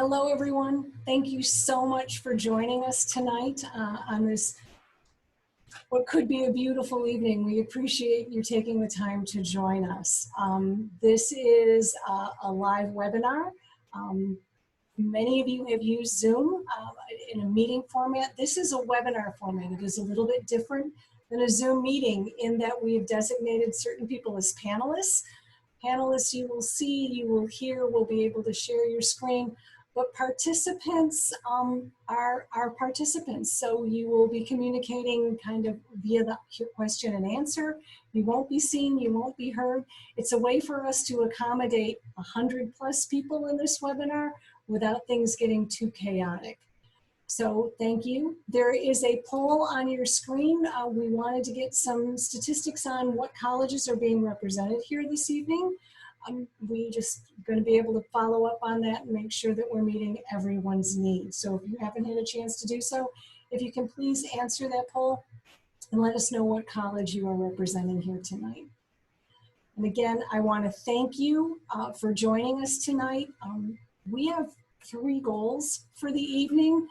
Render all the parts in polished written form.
Hello, everyone. Thank you so much for joining us tonight on this, what could be a beautiful evening. We appreciate you taking the time to join us. This is a live webinar. Many of you have used Zoom in a meeting format. This is a webinar format. It is a little bit different than a Zoom meeting in that we have designated certain people as panelists. Panelists you will see, you will hear, will be able to share your screen, but participants are participants. So you will be communicating kind of via the question and answer. You won't be seen, you won't be heard. It's a way for us to accommodate 100+ people in this webinar without things getting too chaotic. So thank you. There is a poll on your screen. We wanted to get some statistics on what colleges are being represented here this evening. We just going to be able to follow up on that and make sure that we're meeting everyone's needs. So if you haven't had a chance to do so, if you can please answer that poll and let us know what college you are representing here tonight. And again, I want to thank you for joining us tonight. We have 3 goals for the evening.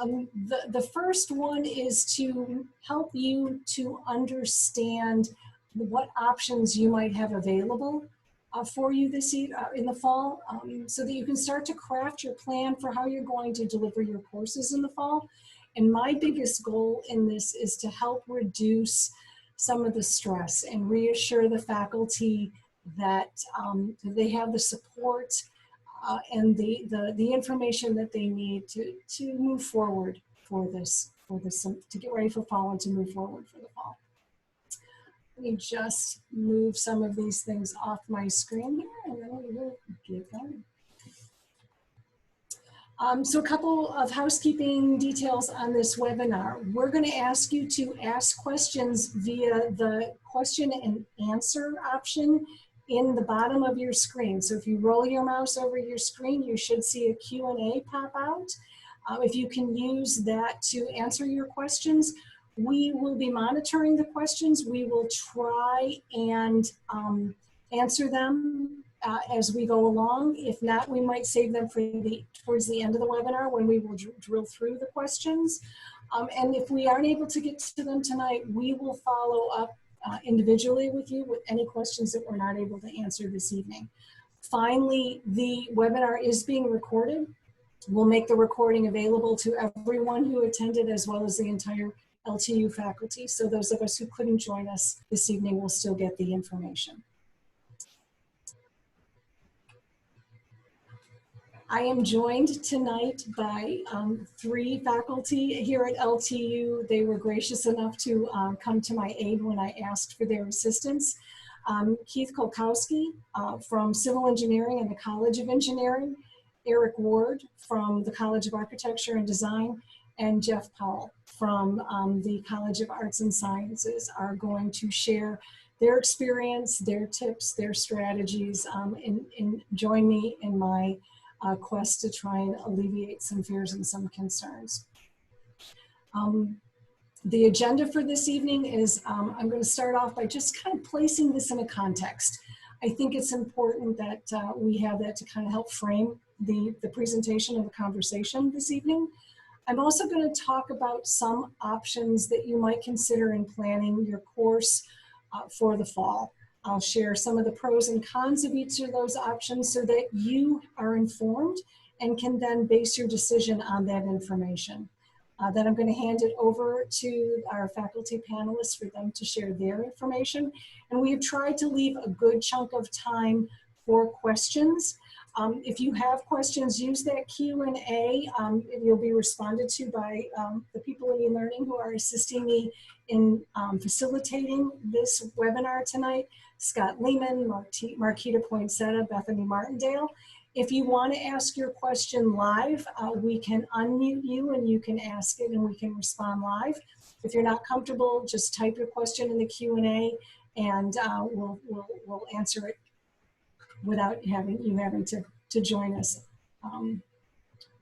The first one is to help you to understand what options you might have available for you this in the fall, so that you can start to craft your plan for how you're going to deliver your courses in the fall. And my biggest goal in this is to help reduce some of the stress and reassure the faculty that they have the support and the information that they need to move forward for this, to get ready for fall and to move forward for the fall. Let me just move some of these things off my screen here and then we will get going. So a couple of housekeeping details on this webinar. We're going to ask you to ask questions via the question and answer option in the bottom of your screen. So if you roll your mouse over your screen, you should see a Q&A pop out. If you can use that to answer your questions, we will be monitoring the questions. We will try and answer them as we go along. If not, we might save them for towards the end of the webinar when we will drill through the questions. And if we aren't able to get to them tonight, we will follow up individually with you with any questions that we're not able to answer this evening. Finally, the webinar is being recorded. We'll make the recording available to everyone who attended as well as the entire LTU faculty. So those of us who couldn't join us this evening will still get the information. I am joined tonight by 3 faculty here at LTU. They were gracious enough to come to my aid when I asked for their assistance. Keith Kolkowski from Civil Engineering and the College of Engineering, Eric Ward from the College of Architecture and Design, and Jeff Powell from the College of Arts and Sciences are going to share their experience, their tips, their strategies, and join me in my quest to try and alleviate some fears and some concerns. The agenda for this evening is I'm going to start off by just kind of placing this in a context. I think it's important that we have that to kind of help frame the presentation of the conversation this evening. I'm also going to talk about some options that you might consider in planning your course for the fall. I'll share some of the pros and cons of each of those options so that you are informed and can then base your decision on that information. Then I'm going to hand it over to our faculty panelists for them to share their information. And we have tried to leave a good chunk of time for questions. If you have questions, use that Q&A. You'll be responded to by the people in eLearning who are assisting me in facilitating this webinar tonight. Scott Lehman, Marquita Poinsettia, Bethany Martindale. If you want to ask your question live, we can unmute you and you can ask it and we can respond live. If you're not comfortable, just type your question in the Q&A and we'll answer it without having to join us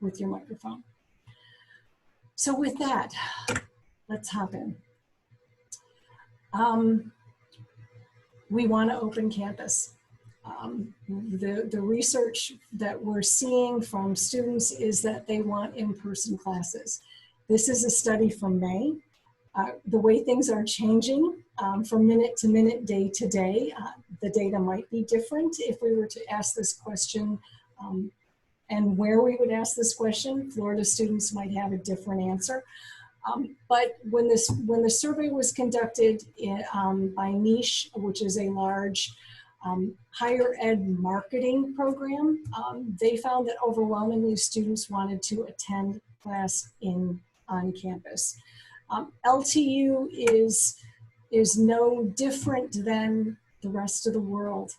with your microphone. So with that, let's hop in. We want to open campus. The research that we're seeing from students is that they want in-person classes. This is a study from May. The way things are changing from minute to minute, day to day, the data might be different if we were to ask this question, and where we would ask this question. Florida students might have a different answer. But when the survey was conducted by Niche, which is a large higher ed marketing program, they found that overwhelmingly students wanted to attend class on campus. LTU is no different than the rest of the world.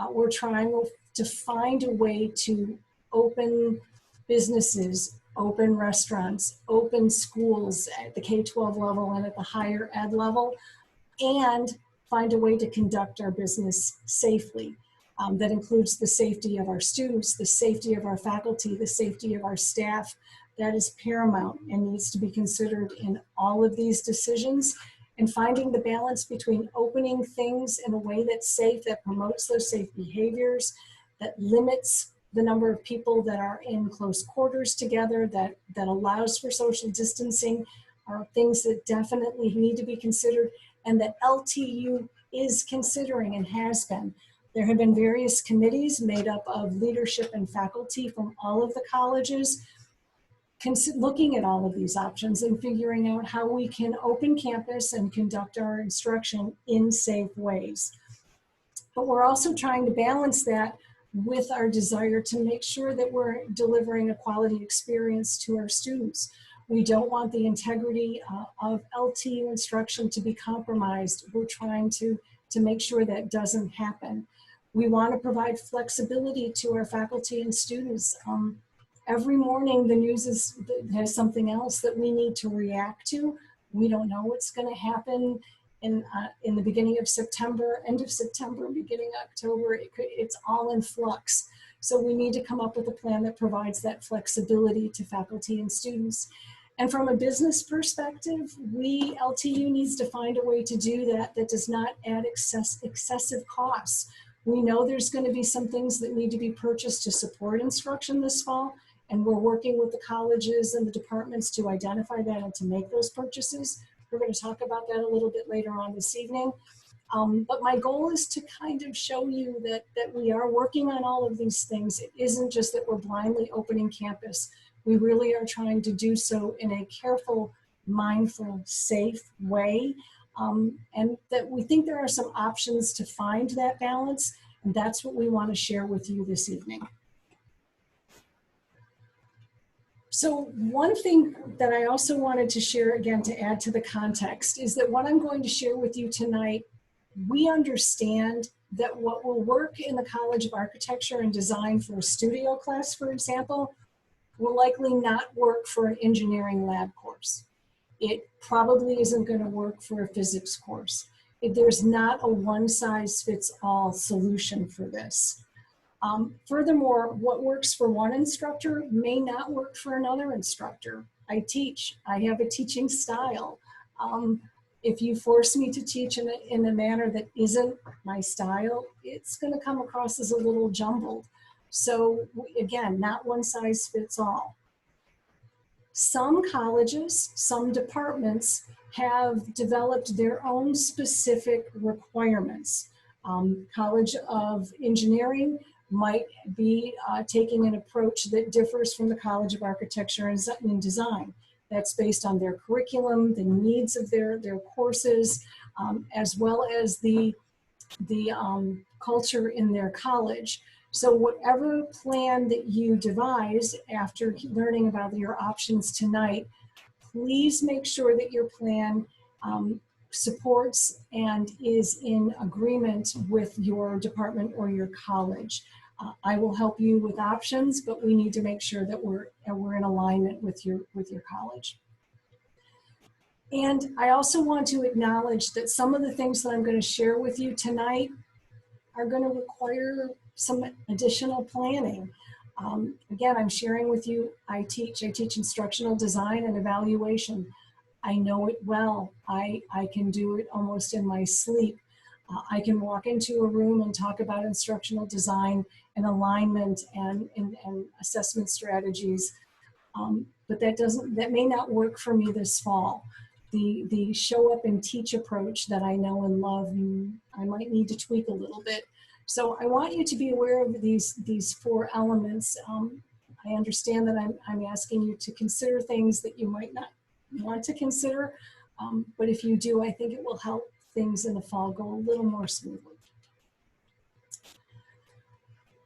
We're trying to find a way to open businesses, open restaurants, open schools at the K-12 level and at the higher ed level, and find a way to conduct our business safely. That includes the safety of our students, the safety of our faculty, the safety of our staff. That is paramount and needs to be considered in all of these decisions, and finding the balance between opening things in a way that's safe, that promotes those safe behaviors, that limits the number of people that are in close quarters together, that allows for social distancing, are things that definitely need to be considered, and that LTU is considering and has been. There have been various committees made up of leadership and faculty from all of the colleges looking at all of these options and figuring out how we can open campus and conduct our instruction in safe ways. But we're also trying to balance that with our desire to make sure that we're delivering a quality experience to our students. We don't want the integrity of LTU instruction to be compromised. We're trying to make sure that doesn't happen. We want to provide flexibility to our faculty and students. Every morning the news has something else that we need to react to. We don't know what's going to happen in the beginning of September, end of September, beginning of October. It's all in flux. So we need to come up with a plan that provides that flexibility to faculty and students. And from a business perspective, LTU needs to find a way to do that does not add excessive costs. We know there's going to be some things that need to be purchased to support instruction this fall, and we're working with the colleges and the departments to identify that and to make those purchases. We're going to talk about that a little bit later on this evening. But my goal is to kind of show you that we are working on all of these things. It isn't just that we're blindly opening campus. We really are trying to do so in a careful, mindful, safe way. And that we think there are some options to find that balance. And that's what we want to share with you this evening. So one thing that I also wanted to share, again, to add to the context, is that what I'm going to share with you tonight, we understand that what will work in the College of Architecture and Design for a studio class, for example, will likely not work for an engineering lab course. It probably isn't going to work for a physics course. There's not a one-size-fits-all solution for this. Furthermore, what works for one instructor may not work for another instructor. I teach, I have a teaching style. If you force me to teach in a manner that isn't my style, it's going to come across as a little jumbled. So again, not one size fits all. Some colleges, some departments have developed their own specific requirements. College of Engineering might be taking an approach that differs from the College of Architecture and Design. That's based on their curriculum, the needs of their courses, as well as the culture in their college. So whatever plan that you devise after learning about your options tonight, please make sure that your plan supports and is in agreement with your department or your college. I will help you with options, but we need to make sure that we're in alignment with your college. And I also want to acknowledge that some of the things that I'm going to share with you tonight are going to require some additional planning. Again, I'm sharing with you, I teach instructional design and evaluation. I know it well. I can do it almost in my sleep. I can walk into a room and talk about instructional design and alignment and assessment strategies. But that may not work for me this fall. The show up and teach approach that I know and love, I might need to tweak a little bit. So I want you to be aware of these four elements. I understand that I'm asking you to consider things that you might not want to consider, but if you do, I think it will help things in the fall go a little more smoothly.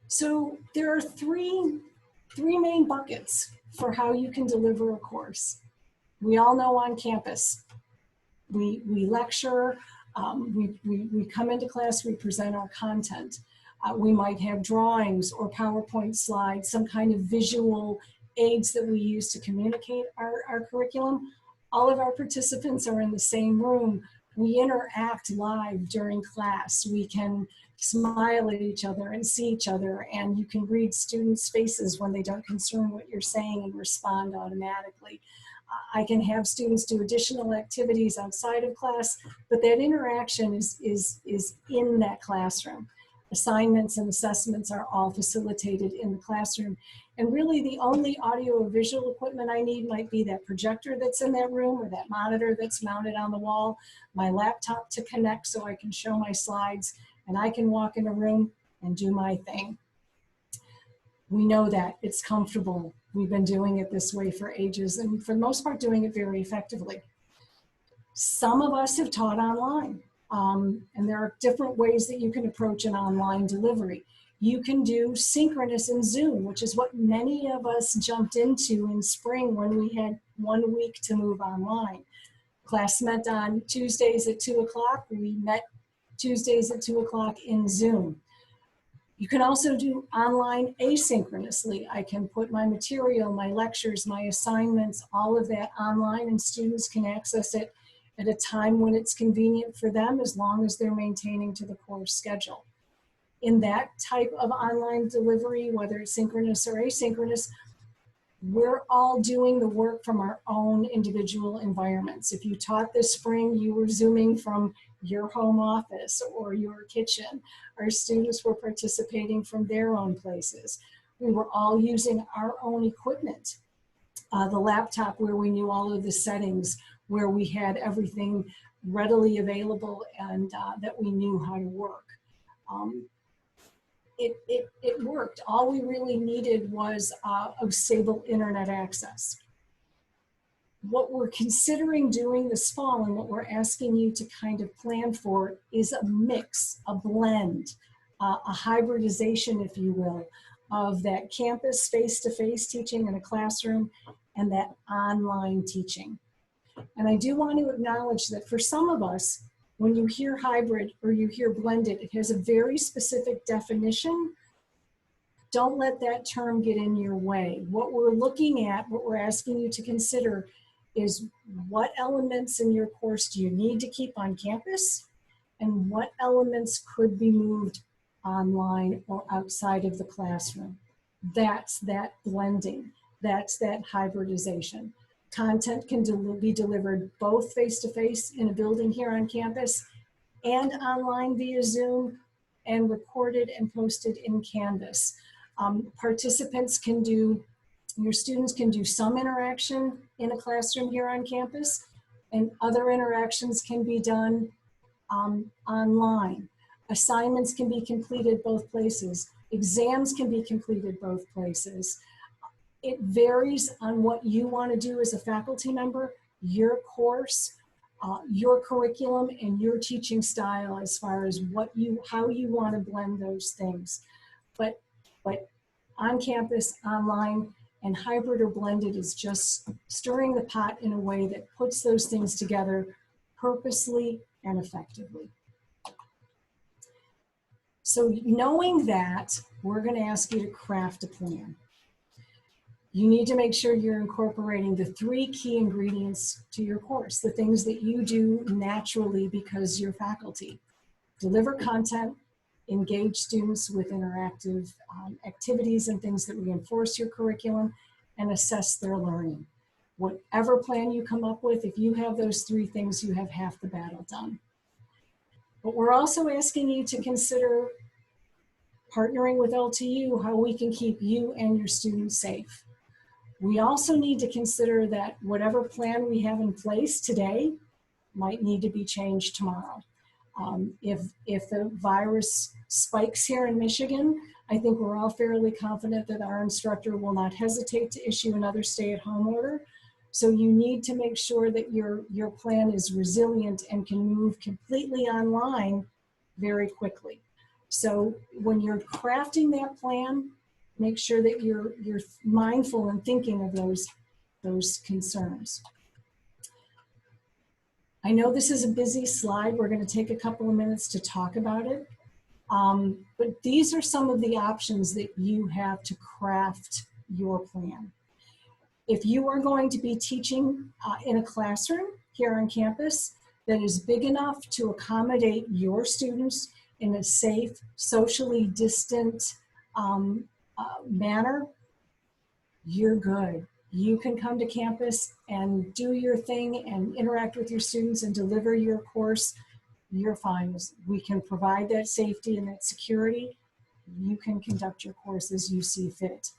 So there are three main buckets for how you can deliver a course. We all know on campus, we lecture, we come into class, we present our content. We might have drawings or PowerPoint slides, some kind of visual aids that we use to communicate our curriculum. All of our participants are in the same room. We interact live during class. We can smile at each other and see each other, and you can read students' faces when they don't concern what you're saying and respond automatically. I can have students do additional activities outside of class, but that interaction is in that classroom. Assignments and assessments are all facilitated in the classroom. And really the only audio or visual equipment I need might be that projector that's in that room or that monitor that's mounted on the wall, my laptop to connect so I can show my slides, and I can walk in a room and do my thing. We know that it's comfortable. We've been doing it this way for ages, and for the most part doing it very effectively. Some of us have taught online, and there are different ways that you can approach an online delivery. You can do synchronous in Zoom, which is what many of us jumped into in spring when we had 1 week to move online. Class met on Tuesdays at 2 o'clock. We met Tuesdays at 2 o'clock in Zoom. You can also do online asynchronously. I can put my material, my lectures, my assignments, all of that online, and students can access it at a time when it's convenient for them, as long as they're maintaining to the course schedule. In that type of online delivery, whether it's synchronous or asynchronous, we're all doing the work from our own individual environments. If you taught this spring, you were Zooming from your home office or your kitchen. Our students were participating from their own places. We were all using our own equipment. The laptop where we knew all of the settings, where we had everything readily available and that we knew how to work. It worked. All we really needed was a stable internet access. What we're considering doing this fall and what we're asking you to kind of plan for is a mix, a blend, a hybridization, if you will, of that campus face-to-face teaching in a classroom and that online teaching. And I do want to acknowledge that for some of us, when you hear hybrid or you hear blended, it has a very specific definition. Don't let that term get in your way. What we're looking at, what we're asking you to consider is what elements in your course do you need to keep on campus and what elements could be moved online or outside of the classroom. That's that blending. That's that hybridization. Content can be delivered both face-to-face in a building here on campus and online via Zoom and recorded and posted in Canvas. Participants can do, your students can do some interaction in a classroom here on campus, and other interactions can be done online. Assignments can be completed both places. Exams can be completed both places. It varies on what you want to do as a faculty member, your course, your curriculum, and your teaching style as far as how you want to blend those things. But on campus, online, and hybrid or blended is just stirring the pot in a way that puts those things together purposely and effectively. So knowing that, we're going to ask you to craft a plan. You need to make sure you're incorporating the 3 key ingredients to your course, the things that you do naturally because you're faculty. Deliver content, engage students with interactive activities and things that reinforce your curriculum, and assess their learning. Whatever plan you come up with, if you have those 3 things, you have half the battle done. But we're also asking you to consider partnering with LTU, how we can keep you and your students safe. We also need to consider that whatever plan we have in place today might need to be changed tomorrow. If the virus spikes here in Michigan, I think we're all fairly confident that our instructor will not hesitate to issue another stay-at-home order. So you need to make sure that your plan is resilient and can move completely online very quickly. So when you're crafting that plan, make sure that you're mindful and thinking of those concerns. I know this is a busy slide. We're going to take a couple of minutes to talk about it. But these are some of the options that you have to craft your plan. If you are going to be teaching in a classroom here on campus that is big enough to accommodate your students in a safe, socially distant manner, you're good. You can come to campus and do your thing and interact with your students and deliver your course. You're fine. We can provide that safety and that security. You can conduct your course as you see fit.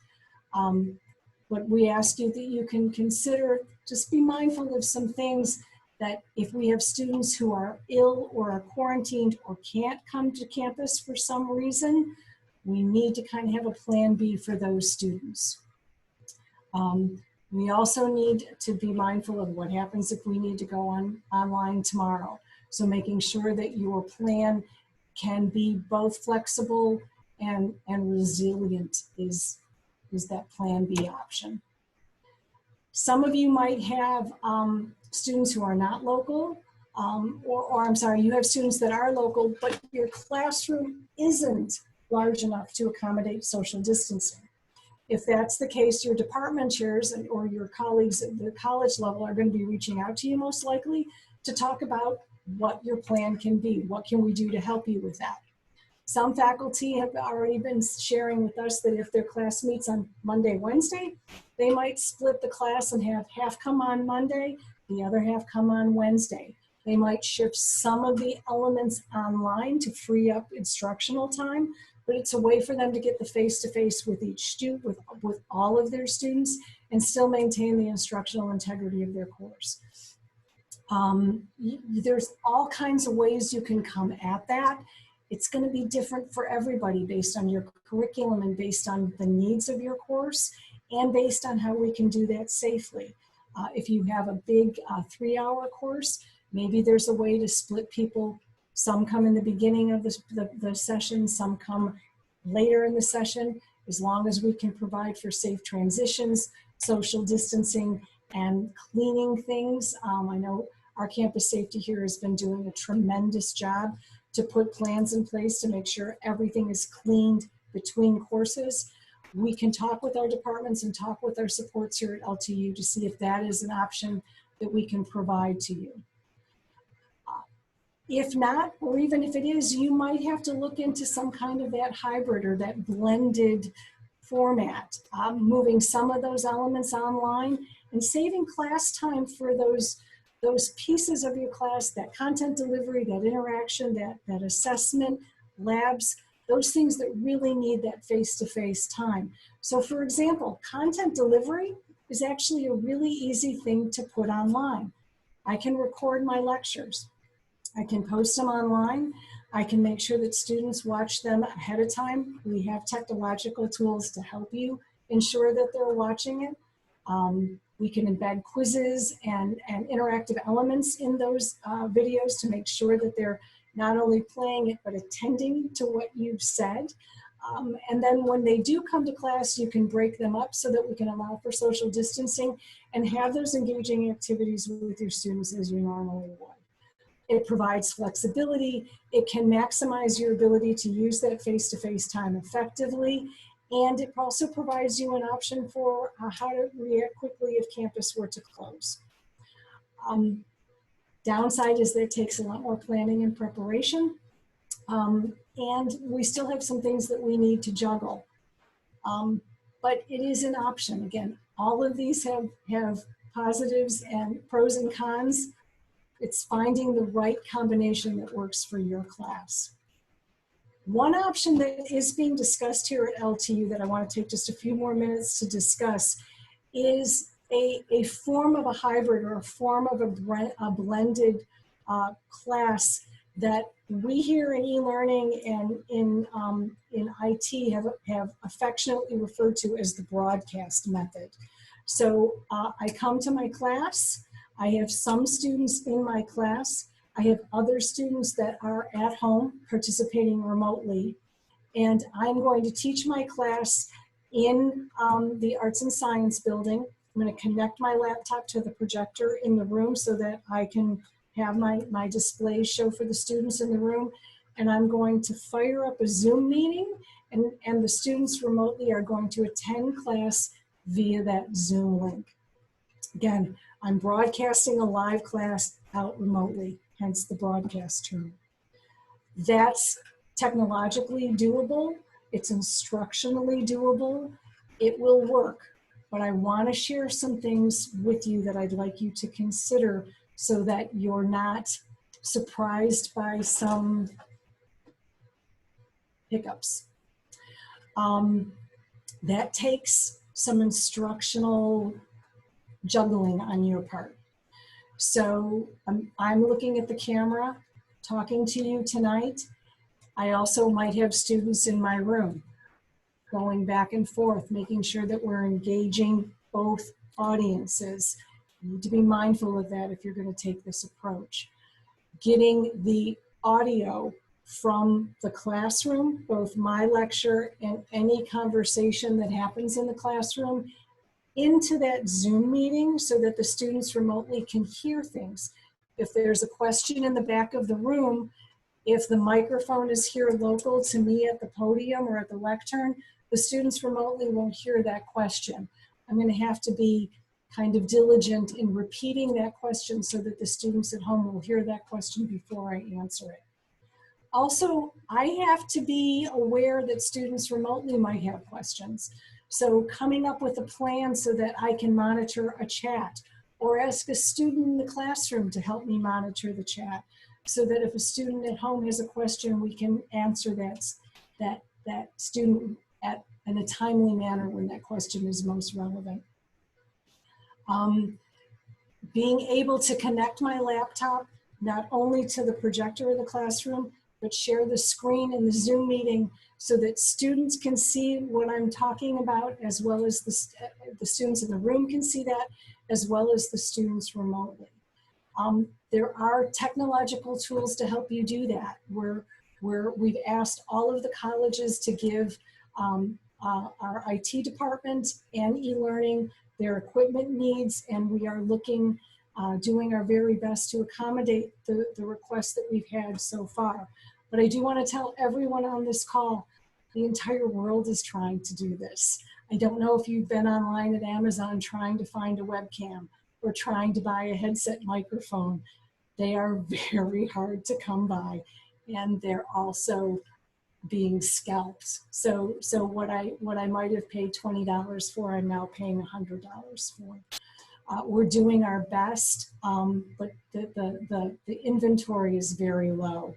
But we ask you that you can consider, just be mindful of some things that if we have students who are ill or are quarantined or can't come to campus for some reason, we need to kind of have a plan B for those students. We also need to be mindful of what happens if we need to go online tomorrow. So making sure that your plan can be both flexible and resilient is that plan B option. Some of you might have students who are not local, or I'm sorry, you have students that are local, but your classroom isn't large enough to accommodate social distancing. If that's the case, your department chairs or your colleagues at the college level are going to be reaching out to you most likely to talk about what your plan can be. What can we do to help you with that? Some faculty have already been sharing with us that if their class meets on Monday, Wednesday, they might split the class and have half come on Monday, the other half come on Wednesday. They might shift some of the elements online to free up instructional time, but it's a way for them to get the face-to-face with each student, with all of their students, and still maintain the instructional integrity of their course. There's all kinds of ways you can come at that. It's going to be different for everybody based on your curriculum and based on the needs of your course and based on how we can do that safely. If you have a big 3-hour course, maybe there's a way to split people. Some come in the beginning of the session, some come later in the session, as long as we can provide for safe transitions, social distancing, and cleaning things. I know our campus safety here has been doing a tremendous job to put plans in place to make sure everything is cleaned between courses. We can talk with our departments and talk with our supports here at LTU to see if that is an option that we can provide to you. If not, or even if it is, you might have to look into some kind of that hybrid or that blended format, moving some of those elements online and saving class time for those pieces of your class, that content delivery, that interaction, that assessment, labs, those things that really need that face-to-face time. So for example, content delivery is actually a really easy thing to put online. I can record my lectures. I can post them online. I can make sure that students watch them ahead of time. We have technological tools to help you ensure that they're watching it. We can embed quizzes and interactive elements in those videos to make sure that they're not only playing it, but attending to what you've said. And then when they do come to class, you can break them up so that we can allow for social distancing and have those engaging activities with your students as you normally would. It provides flexibility. It can maximize your ability to use that face-to-face time effectively. And it also provides you an option for how to react quickly if campus were to close. Downside is that it takes a lot more planning and preparation. And we still have some things that we need to juggle. But it is an option. Again, all of these have positives and pros and cons. It's finding the right combination that works for your class. One option that is being discussed here at LTU that I want to take just a few more minutes to discuss is a form of a hybrid or a form of a blended class that we here in e-learning and in IT have affectionately referred to as the broadcast method. So I come to my class, I have some students in my class, I have other students that are at home participating remotely, and I'm going to teach my class in the Arts and Science building. I'm going to connect my laptop to the projector in the room so that I can have my displays show for the students in the room. And I'm going to fire up a Zoom meeting, and the students remotely are going to attend class via that Zoom link. Again, I'm broadcasting a live class out remotely, hence the broadcast term. That's technologically doable. It's instructionally doable. It will work. But I want to share some things with you that I'd like you to consider so that you're not surprised by some hiccups. That takes some instructional juggling on your part. So I'm looking at the camera, talking to you tonight. I also might have students in my room going back and forth, making sure that we're engaging both audiences. You need to be mindful of that if you're going to take this approach. Getting the audio from the classroom, both my lecture and any conversation that happens in the classroom, into that Zoom meeting so that the students remotely can hear things. If there's a question in the back of the room, if the microphone is here local to me at the podium or at the lectern, the students remotely won't hear that question. I'm going to have to be kind of diligent in repeating that question so that the students at home will hear that question before I answer it. Also, I have to be aware that students remotely might have questions. So coming up with a plan so that I can monitor a chat or ask a student in the classroom to help me monitor the chat so that if a student at home has a question, we can answer that student in a timely manner when that question is most relevant. Being able to connect my laptop not only to the projector of the classroom, but share the screen in the Zoom meeting so that students can see what I'm talking about, as well as the students in the room can see that, as well as the students remotely. There are technological tools to help you do that. We've asked all of the colleges to give our IT department and e-learning their equipment needs, and we are looking, doing our very best to accommodate the requests that we've had so far. But I do want to tell everyone on this call, the entire world is trying to do this. I don't know if you've been online at Amazon trying to find a webcam or trying to buy a headset microphone. They are very hard to come by, and they're also being scalped. So what I might have paid $20 for, I'm now paying $100 for. We're doing our best, but the inventory is very low.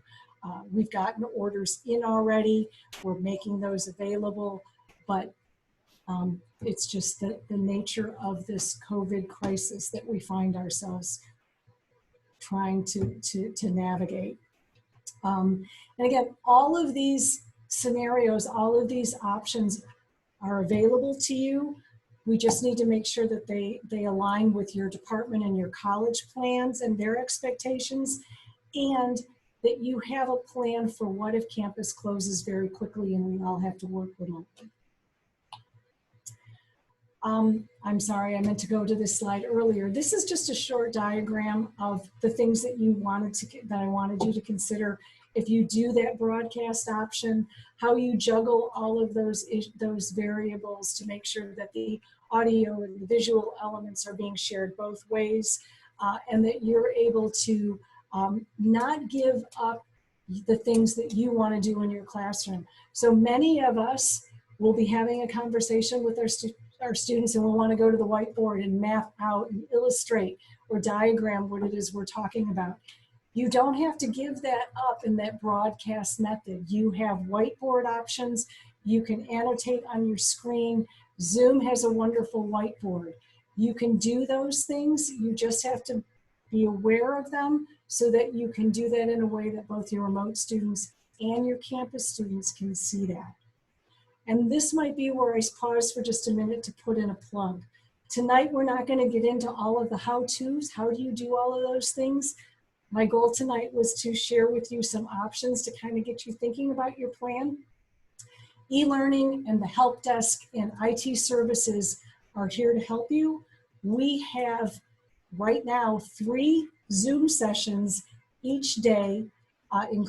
We've gotten orders in already. We're making those available, but it's just the nature of this COVID crisis that we find ourselves trying to navigate. And again, all of these scenarios, all of these options are available to you. We just need to make sure that they align with your department and your college plans and their expectations, and that you have a plan for what if campus closes very quickly and we all have to work remotely. I'm sorry, I meant to go to this slide earlier. This is just a short diagram of the things that I wanted you to consider if you do that broadcast option, how you juggle all of those variables to make sure that the audio and the visual elements are being shared both ways, and that you're able to not give up the things that you want to do in your classroom. So many of us will be having a conversation with our students, and we'll want to go to the whiteboard and map out and illustrate or diagram what it is we're talking about. You don't have to give that up in that broadcast method. You have whiteboard options. You can annotate on your screen. Zoom has a wonderful whiteboard. You can do those things. You just have to be aware of them so that you can do that in a way that both your remote students and your campus students can see that. And this might be where I pause for just a minute to put in a plug. Tonight, we're not going to get into all of the how-tos. How do you do all of those things? My goal tonight was to share with you some options to kind of get you thinking about your plan. E-learning and the help desk and IT services are here to help you. We have right now 3 Zoom sessions each day, and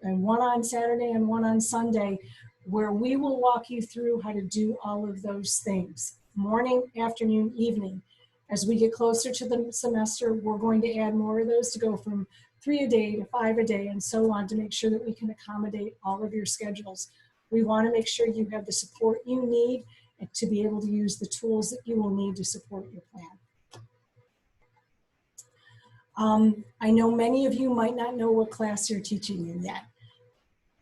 one on Saturday and one on Sunday, where we will walk you through how to do all of those things, morning, afternoon, evening. As we get closer to the semester, we're going to add more of those to go from 3 a day to 5 a day and so on to make sure that we can accommodate all of your schedules. We want to make sure you have the support you need to be able to use the tools that you will need to support your plan. I know many of you might not know what class you're teaching in yet.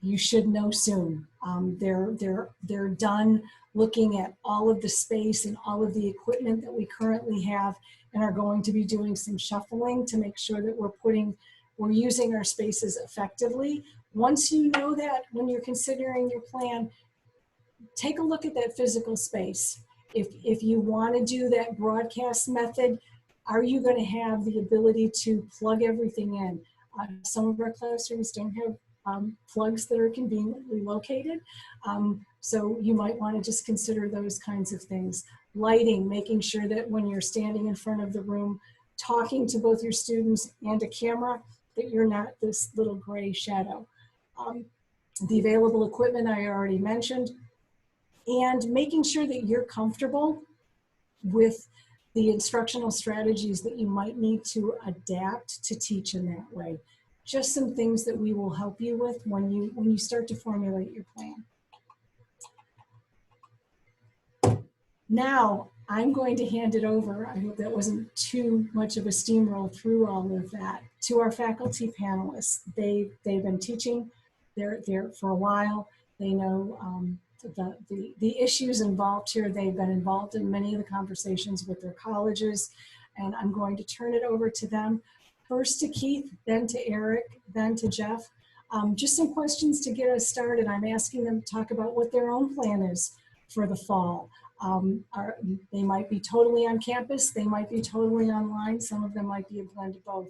You should know soon. They're done looking at all of the space and all of the equipment that we currently have and are going to be doing some shuffling to make sure that we're using our spaces effectively. Once you know that, when you're considering your plan, take a look at that physical space. If you want to do that broadcast method, are you going to have the ability to plug everything in? Some of our classrooms don't have plugs that are conveniently located. So you might want to just consider those kinds of things. Lighting, making sure that when you're standing in front of the room, talking to both your students and a camera, that you're not this little gray shadow. The available equipment I already mentioned, and making sure that you're comfortable with the instructional strategies that you might need to adapt to teach in that way. Just some things that we will help you with when you start to formulate your plan. Now, I'm going to hand it over, I hope that wasn't too much of a steamroll through all of that, to our faculty panelists. They've been teaching there for a while. They know the issues involved here. They've been involved in many of the conversations with their colleges, and I'm going to turn it over to them. First to Keith, then to Eric, then to Jeff. Just some questions to get us started. I'm asking them to talk about what their own plan is for the fall. They might be totally on campus, they might be totally online, some of them might be a blend of both.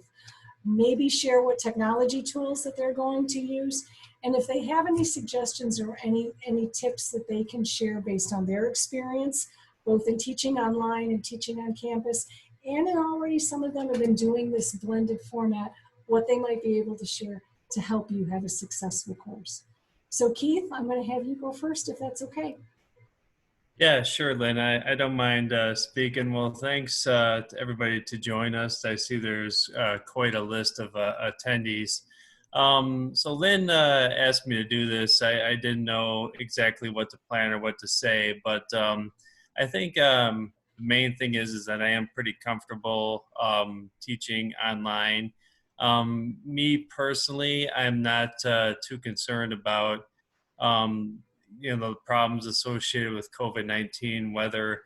Maybe share what technology tools that they're going to use, and if they have any suggestions or any tips that they can share based on their experience, both in teaching online and teaching on campus, and in already some of them have been doing this blended format, what they might be able to share to help you have a successful course. So Keith, I'm going to have you go first if that's okay. Yeah, sure, Lynn. I don't mind speaking. Well, thanks to everybody to join us. I see there's quite a list of attendees. So Lynn asked me to do this. I didn't know exactly what to plan or what to say, but I think the main thing is that I am pretty comfortable teaching online. Me personally, I'm not too concerned about the problems associated with COVID-19, whether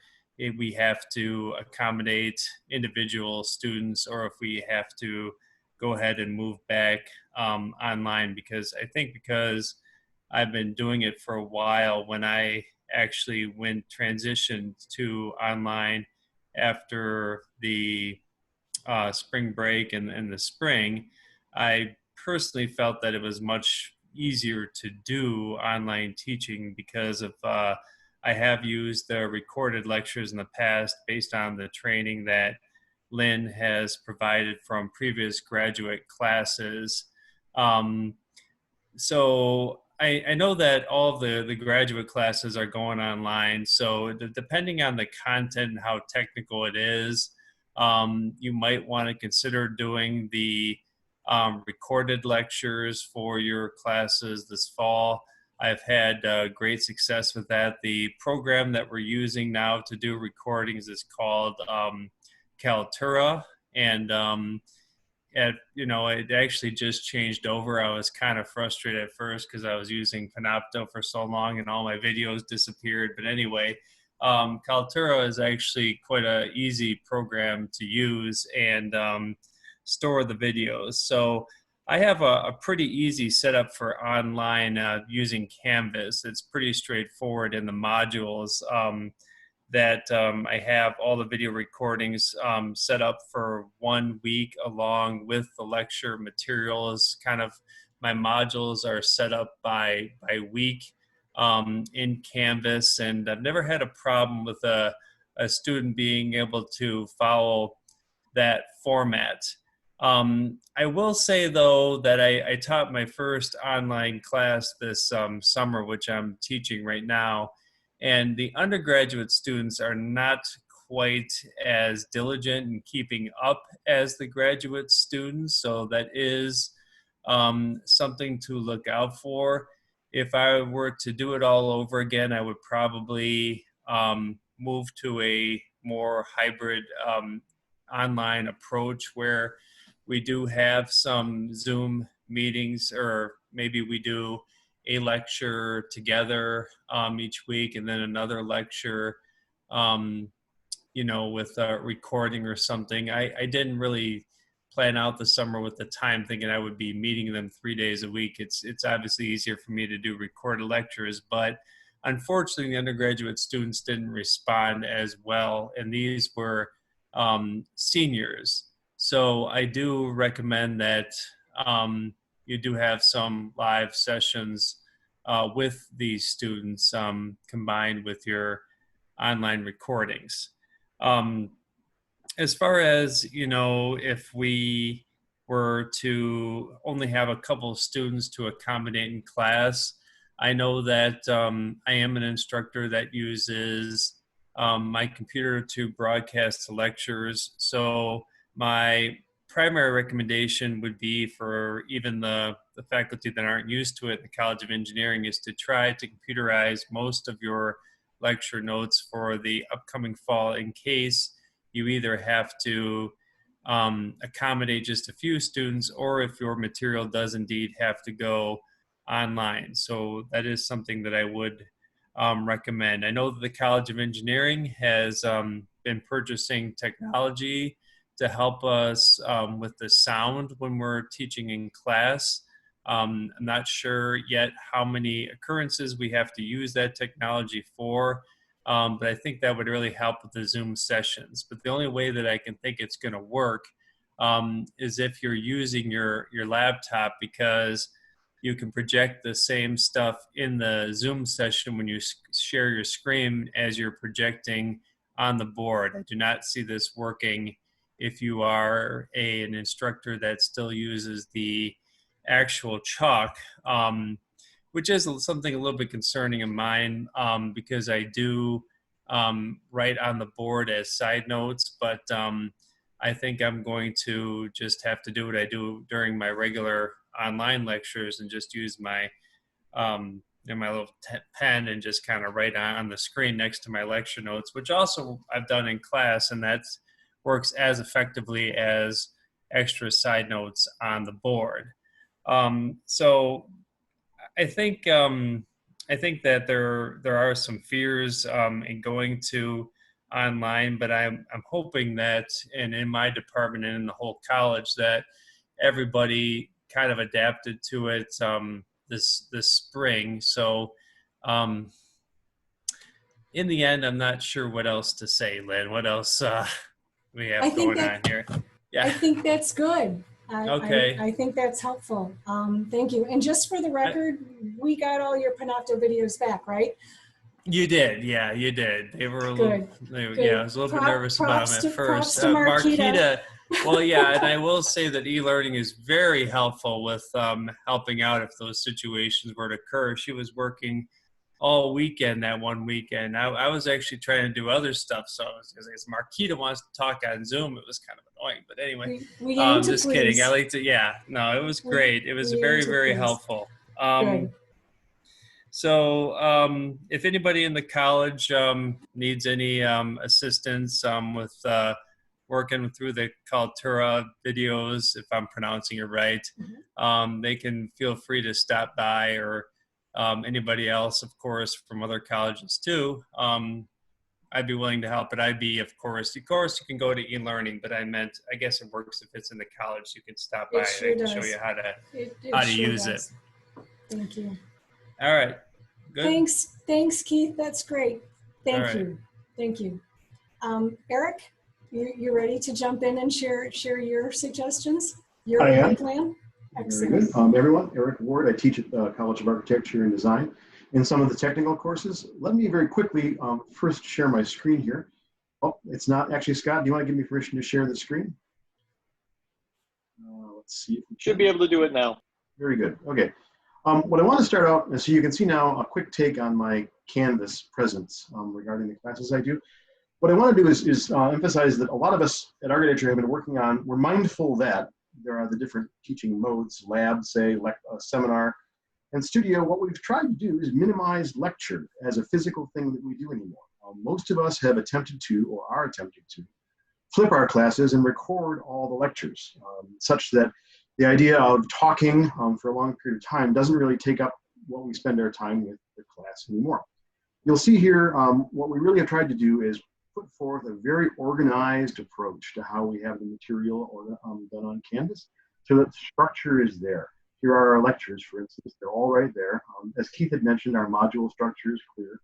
we have to accommodate individual students or if we have to go ahead and move back online, because I've been doing it for a while. When I actually transitioned to online after the spring break and the spring, I personally felt that it was much easier to do online teaching because of I have used the recorded lectures in the past based on the training that Lynn has provided from previous graduate classes. So I know that all the graduate classes are going online. So depending on the content and how technical it is, you might want to consider doing the recorded lectures for your classes this fall. I've had great success with that. The program that we're using now to do recordings is called Kaltura, And it actually just changed over. I was kind of frustrated at first because I was using Panopto for so long and all my videos disappeared. But anyway, Kaltura is actually quite a easy program to use and store the videos. So I have a pretty easy setup for online using Canvas. It's pretty straightforward in the modules. I have all the video recordings set up for 1 week along with the lecture materials. Kind of my modules are set up by week in Canvas, and I've never had a problem with a student being able to follow that format. I will say though that I taught my first online class this summer, which I'm teaching right now, and the undergraduate students are not quite as diligent in keeping up as the graduate students. So that is something to look out for. If I were to do it all over again, I would probably move to a more hybrid online approach where we do have some Zoom meetings, or maybe we do a lecture together each week and then another lecture, with a recording or something. I didn't really plan out the summer with the time thinking I would be meeting them 3 days a week. It's obviously easier for me to do recorded lectures, but unfortunately the undergraduate students didn't respond as well, and these were seniors. So I do recommend that you do have some live sessions with these students combined with your online recordings. Um, as far as, if we were to only have a couple of students to accommodate in class, I know that I am an instructor that uses my computer to broadcast the lectures. So my primary recommendation would be for even the faculty that aren't used to it in the College of Engineering is to try to computerize most of your lecture notes for the upcoming fall, in case you either have to accommodate just a few students, or if your material does indeed have to go online. So that is something that I would recommend. I know that the College of Engineering has been purchasing technology to help us with the sound when we're teaching in class. I'm not sure yet how many occurrences we have to use that technology for, but I think that would really help with the Zoom sessions. But the only way that I can think it's going to work is if you're using your laptop, because you can project the same stuff in the Zoom session when you share your screen as you're projecting on the board. I do not see this working if you are an instructor that still uses the actual chalk, which is something a little bit concerning of mine, because I do write on the board as side notes, but I think I'm going to just have to do what I do during my regular online lectures and just use my my little pen and just kind of write on the screen next to my lecture notes, which also I've done in class, and that works as effectively as extra side notes on the board. So I think that there are some fears in going to online, but I'm hoping that, and in my department and in the whole college, that everybody kind of adapted to it this spring. So in the end, I'm not sure what else to say, Lynn. What else we I have think going that on here? I Yeah. think that's good. Okay. I think that's helpful. Thank you. And just for the record, we got all your Panopto videos back, right? You did, yeah, you did. They were a little, Good, yeah, I good. was a little bit nervous about them at Props first. to Marquita. Marquita, well, yeah, and I will say that e-learning is very helpful with helping out if those situations were to occur. She was working all weekend that one weekend. I was actually trying to do other stuff, so I was, as Marquita wants to talk on Zoom, it was kind of annoying. But anyway, We aim to just kidding. I please. like to, yeah, no, it was great. It was We aim very, to very please. helpful. Good. So if anybody in the college needs any assistance with working through the Cultura videos, if I'm pronouncing it right, they can feel free to stop by, or anybody else, of course, from other colleges too. I'd be willing to help, but I'd be, of course, you can go to e-learning, but I guess it works if it's in the college. You can stop by It and sure I can show does. you how It to sure use it. does. Thank you. All right. Good. Thanks, Keith. That's great. All Thank right. you. Thank you. Eric, you ready to jump in and share your suggestions? Your plan? Excellent. Very good. Everyone, Eric Ward. I teach at the College of Architecture and Design in some of the technical courses. Let me very quickly first share my screen here. Oh, it's not actually, Scott, do you want to give me permission to share the screen? Let's see if we should be able to do it now. Very good. Okay. What I want to start out, so you can see now a quick take on my Canvas presence regarding the classes I do. What I want to do is emphasize that a lot of us at architecture have been working on, we're mindful that there are the different teaching modes, lab, say, seminar, and studio. What we've tried to do is minimize lecture as a physical thing that we do anymore. Most of us have attempted to, or are attempting to, flip our classes and record all the lectures, such that the idea of talking for a long period of time doesn't really take up what we spend our time with the class anymore. You'll see here, what we really have tried to do is put forth a very organized approach to how we have the material done on Canvas, so that the structure is there. Here are our lectures, for instance. They're all right there. As Keith had mentioned, our module structure is clear.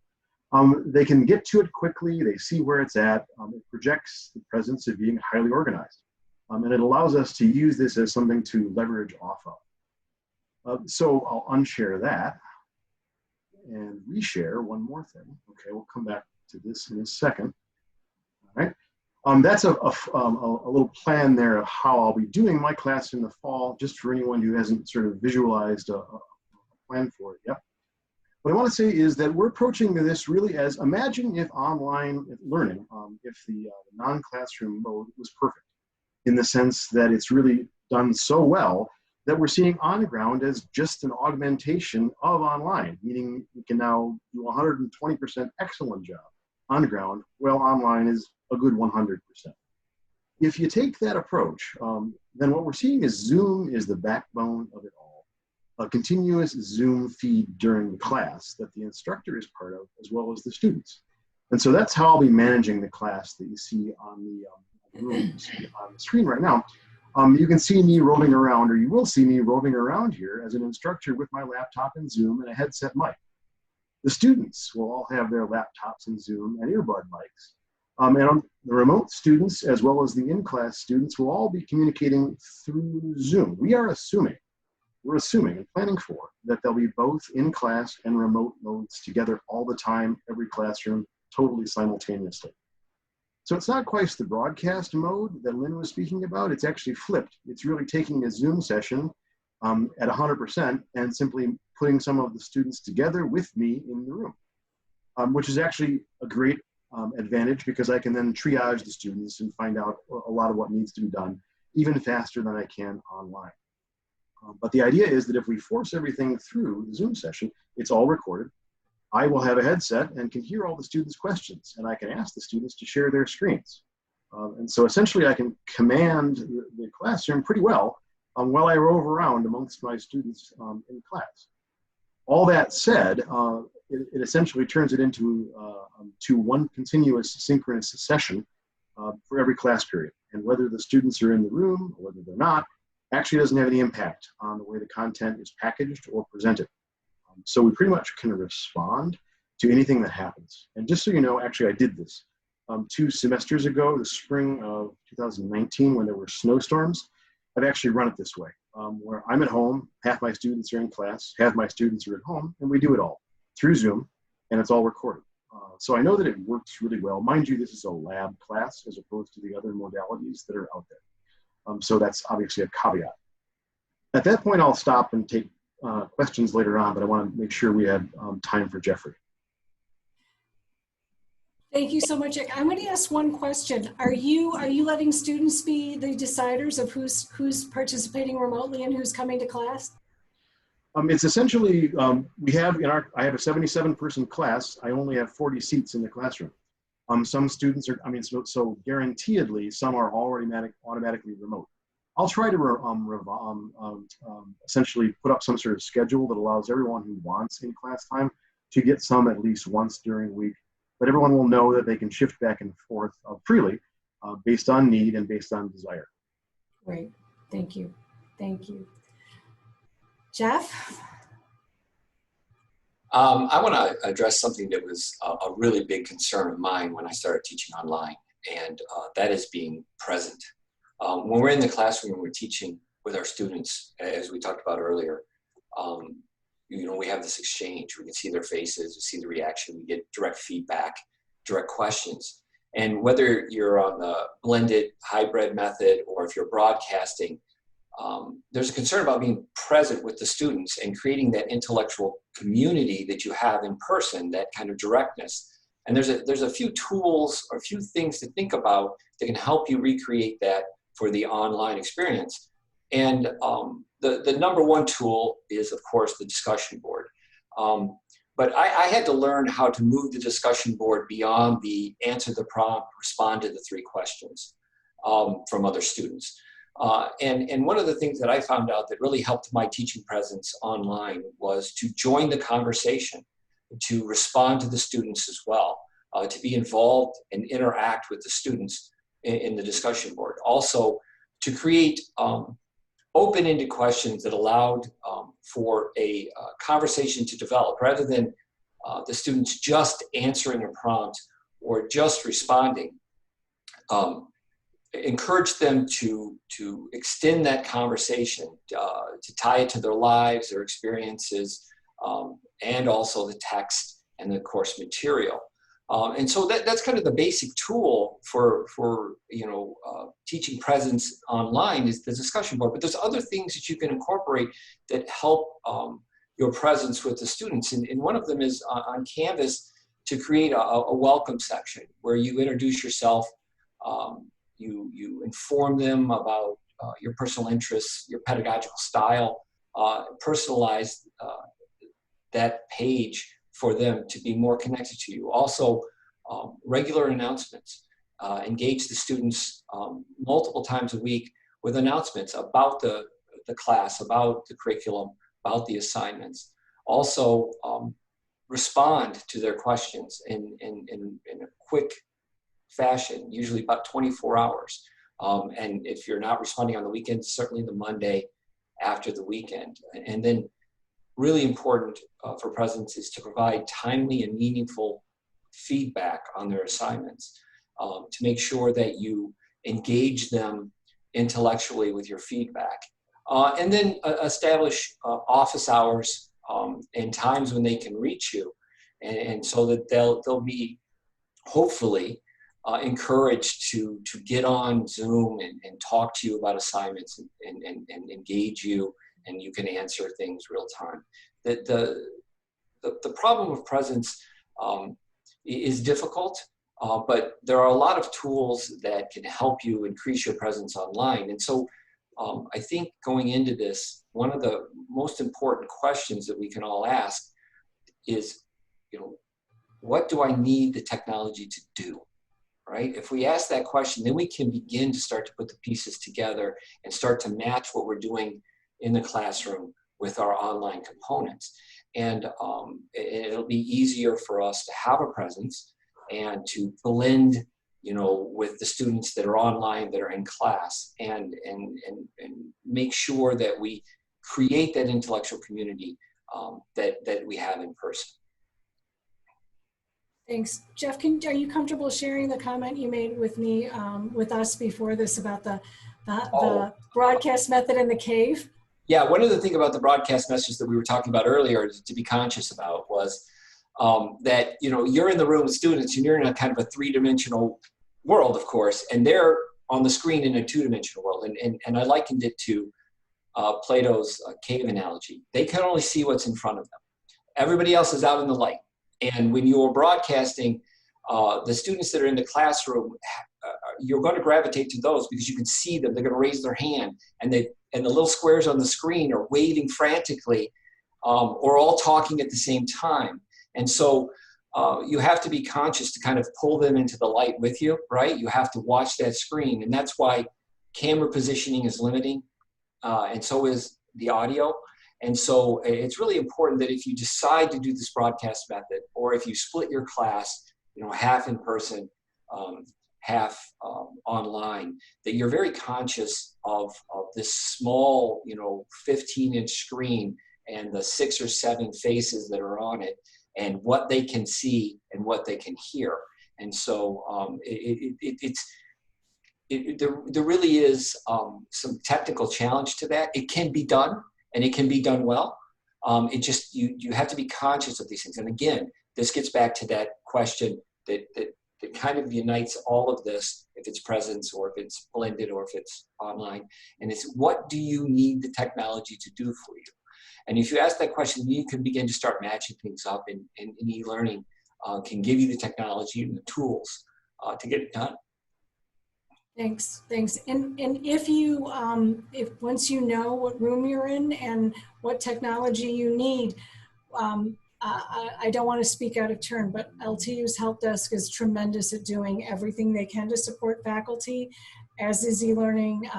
They can get to it quickly. They see where it's at. It projects the presence of being highly organized. And it allows us to use this as something to leverage off of. So I'll unshare that and reshare one more thing. Okay, we'll come back to this in a second. All right. That's a little plan there of how I'll be doing my class in the fall, just for anyone who hasn't sort of visualized a plan for it yet. What I want to say is that we're approaching this really as, imagine if online learning, if the non-classroom mode was perfect, in the sense that it's really done so well that we're seeing on ground as just an augmentation of online, meaning we can now do 120% excellent job on ground, while online is a good 100%. If you take that approach, then what we're seeing is Zoom is the backbone of it all. A continuous Zoom feed during the class that the instructor is part of, as well as the students. And so that's how I'll be managing the class that you see on the screen right now. You can see me roving around, or you will see me roving around here as an instructor with my laptop and Zoom and a headset mic. The students will all have their laptops and Zoom and earbud mics. And the remote students, as well as the in-class students, will all be communicating through Zoom. We're assuming and planning for that they'll be both in-class and remote modes together all the time, every classroom, totally simultaneously. So it's not quite the broadcast mode that Lynn was speaking about. It's actually flipped. It's really taking a Zoom session at 100% and simply putting some of the students together with me in the room, which is actually a great advantage, because I can then triage the students and find out a lot of what needs to be done even faster than I can online. But the idea is that if we force everything through the Zoom session, it's all recorded. I will have a headset and can hear all the students' questions, and I can ask the students to share their screens. And so essentially I can command the classroom pretty well while I rove around amongst my students in class. All that said, it essentially turns it into one continuous synchronous session for every class period. And whether the students are in the room or whether they're not, actually doesn't have any impact on the way the content is packaged or presented. So we pretty much can respond to anything that happens. And just so you know, actually I did this 2 semesters ago, the spring of 2019, when there were snowstorms. I've actually run it this way, where I'm at home, half my students are in class, half my students are at home, and we do it all through Zoom, and it's all recorded. So I know that it works really well. Mind you, this is a lab class as opposed to the other modalities that are out there. So that's obviously a caveat. At that point, I'll stop and take questions later on, but I want to make sure we have time for Jeffrey. Thank you so much. I'm going to ask one question. Are you letting students be the deciders of who's participating remotely and who's coming to class? It's essentially, I have a 77-person class. I only have 40 seats in the classroom. Some students are, so guaranteedly, some are already automatically remote. I'll try to essentially put up some sort of schedule that allows everyone who wants in class time to get some at least once during the week. But everyone will know that they can shift back and forth freely based on need and based on desire. Great. Thank you. Thank you. Jeff? I want to address something that was a really big concern of mine when I started teaching online, and that is being present. When we're in the classroom and we're teaching with our students, as we talked about earlier, we have this exchange. We can see their faces, we see the reaction, we get direct feedback, direct questions. And whether you're on the blended hybrid method or if you're broadcasting, there's a concern about being present with the students and creating that intellectual community that you have in person, that kind of directness. And there's a few tools or a few things to think about that can help you recreate that for the online experience. And the number one tool is, of course, the discussion board. But I had to learn how to move the discussion board beyond the answer the prompt, respond to the 3 questions from other students. And one of the things that I found out that really helped my teaching presence online was to join the conversation, to respond to the students as well, to be involved and interact with the students in the discussion board. Also, to create open-ended questions that allowed for a conversation to develop, rather than the students just answering a prompt or just responding. Encourage them to extend that conversation, to tie it to their lives, their experiences, and also the text and the course material. And so that's kind of the basic tool for teaching presence online is the discussion board. But there's other things that you can incorporate that help your presence with the students. And one of them is on Canvas to create a welcome section where you introduce yourself, you inform them about your personal interests, your pedagogical style, personalize that page for them to be more connected to you. Also, regular announcements. Engage the students multiple times a week with announcements about the class, about the curriculum, about the assignments. Also, respond to their questions in a quick fashion, usually about 24 hours. And if you're not responding on the weekend, certainly the Monday after the weekend. And then really important for presence is to provide timely and meaningful feedback on their assignments, to make sure that you engage them intellectually with your feedback. And then establish office hours and times when they can reach you, and so that they'll be hopefully encouraged to get on Zoom and talk to you about assignments and engage you, and you can answer things real time. The problem of presence is difficult, but there are a lot of tools that can help you increase your presence online. And so I think going into this, one of the most important questions that we can all ask is, what do I need the technology to do? Right? If we ask that question, then we can begin to start to put the pieces together and start to match what we're doing in the classroom with our online components. And it'll be easier for us to have a presence and to blend, with the students that are online, that are in class, and make sure that we create that intellectual community that we have in person. Thanks. Jeff, are you comfortable sharing the comment you made with me, with us before this about the broadcast method in the cave? Yeah, one of the things about the broadcast message that we were talking about earlier to be conscious about was that, you're in the room with students and you're in a kind of a 3-dimensional world, of course, and they're on the screen in a 2-dimensional world. And I likened it to Plato's cave analogy. They can only see what's in front of them. Everybody else is out in the light. And when you're broadcasting, the students that are in the classroom, you're going to gravitate to those because you can see them. They're going to raise their hand, and the little squares on the screen are waving frantically, or all talking at the same time. And so you have to be conscious to kind of pull them into the light with you, right? You have to watch that screen, and that's why camera positioning is limiting, and so is the audio. And so it's really important that if you decide to do this broadcast method, or if you split your class, half in person, half online, that you're very conscious of this small, 15-inch screen and the 6 or 7 faces that are on it, and what they can see and what they can hear. And so there really is some technical challenge to that. It can be done, and it can be done well. You have to be conscious of these things. And again, this gets back to that question that kind of unites all of this, if it's presence or if it's blended or if it's online. And it's, what do you need the technology to do for you? And if you ask that question, you can begin to start matching things up, and e-learning can give you the technology and the tools to get it done. Thanks. And if you, if once you know what room you're in and what technology you need, I don't want to speak out of turn, but LTU's help desk is tremendous at doing everything they can to support faculty, as is e-learning.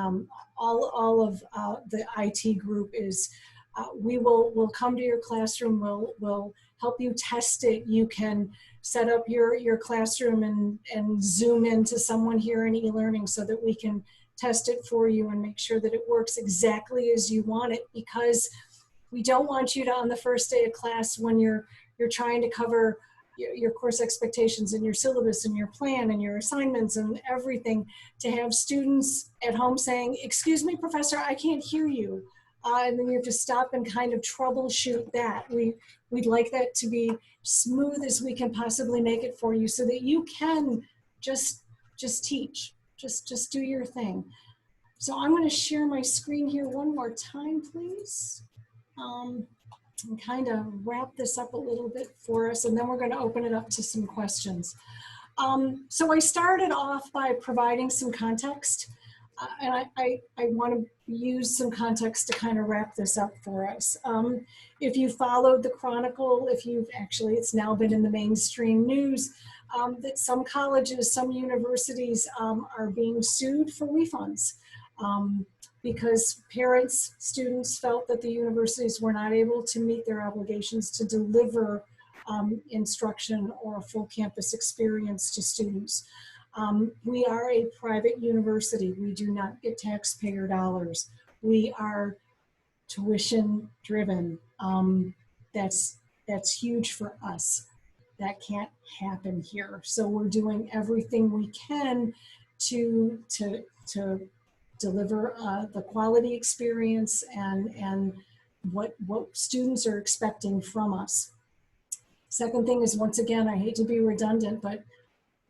All of the IT group is, we'll come to your classroom, we'll help you test it. You can set up your classroom and zoom into someone here in e-learning so that we can test it for you and make sure that it works exactly as you want it, because we don't want you to, on the first day of class, when you're trying to cover your course expectations and your syllabus and your plan and your assignments and everything, to have students at home saying, "Excuse me, professor, I can't hear you." And then you have to stop and kind of troubleshoot that. We'd like that to be smooth as we can possibly make it for you, so that you can just teach, just do your thing. So I'm going to share my screen here one more time, please. And kind of wrap this up a little bit for us, and then we're going to open it up to some questions. So I started off by providing some context, and I want to use some context to kind of wrap this up for us. If you followed the Chronicle, it's now been in the mainstream news, that some colleges, some universities are being sued for refunds. Because parents, students felt that the universities were not able to meet their obligations to deliver instruction or a full campus experience to students. We are a private university. We do not get taxpayer dollars. We are tuition driven. That's huge for us. That can't happen here. So we're doing everything we can to deliver the quality experience and what students are expecting from us. Second thing is, once again, I hate to be redundant, but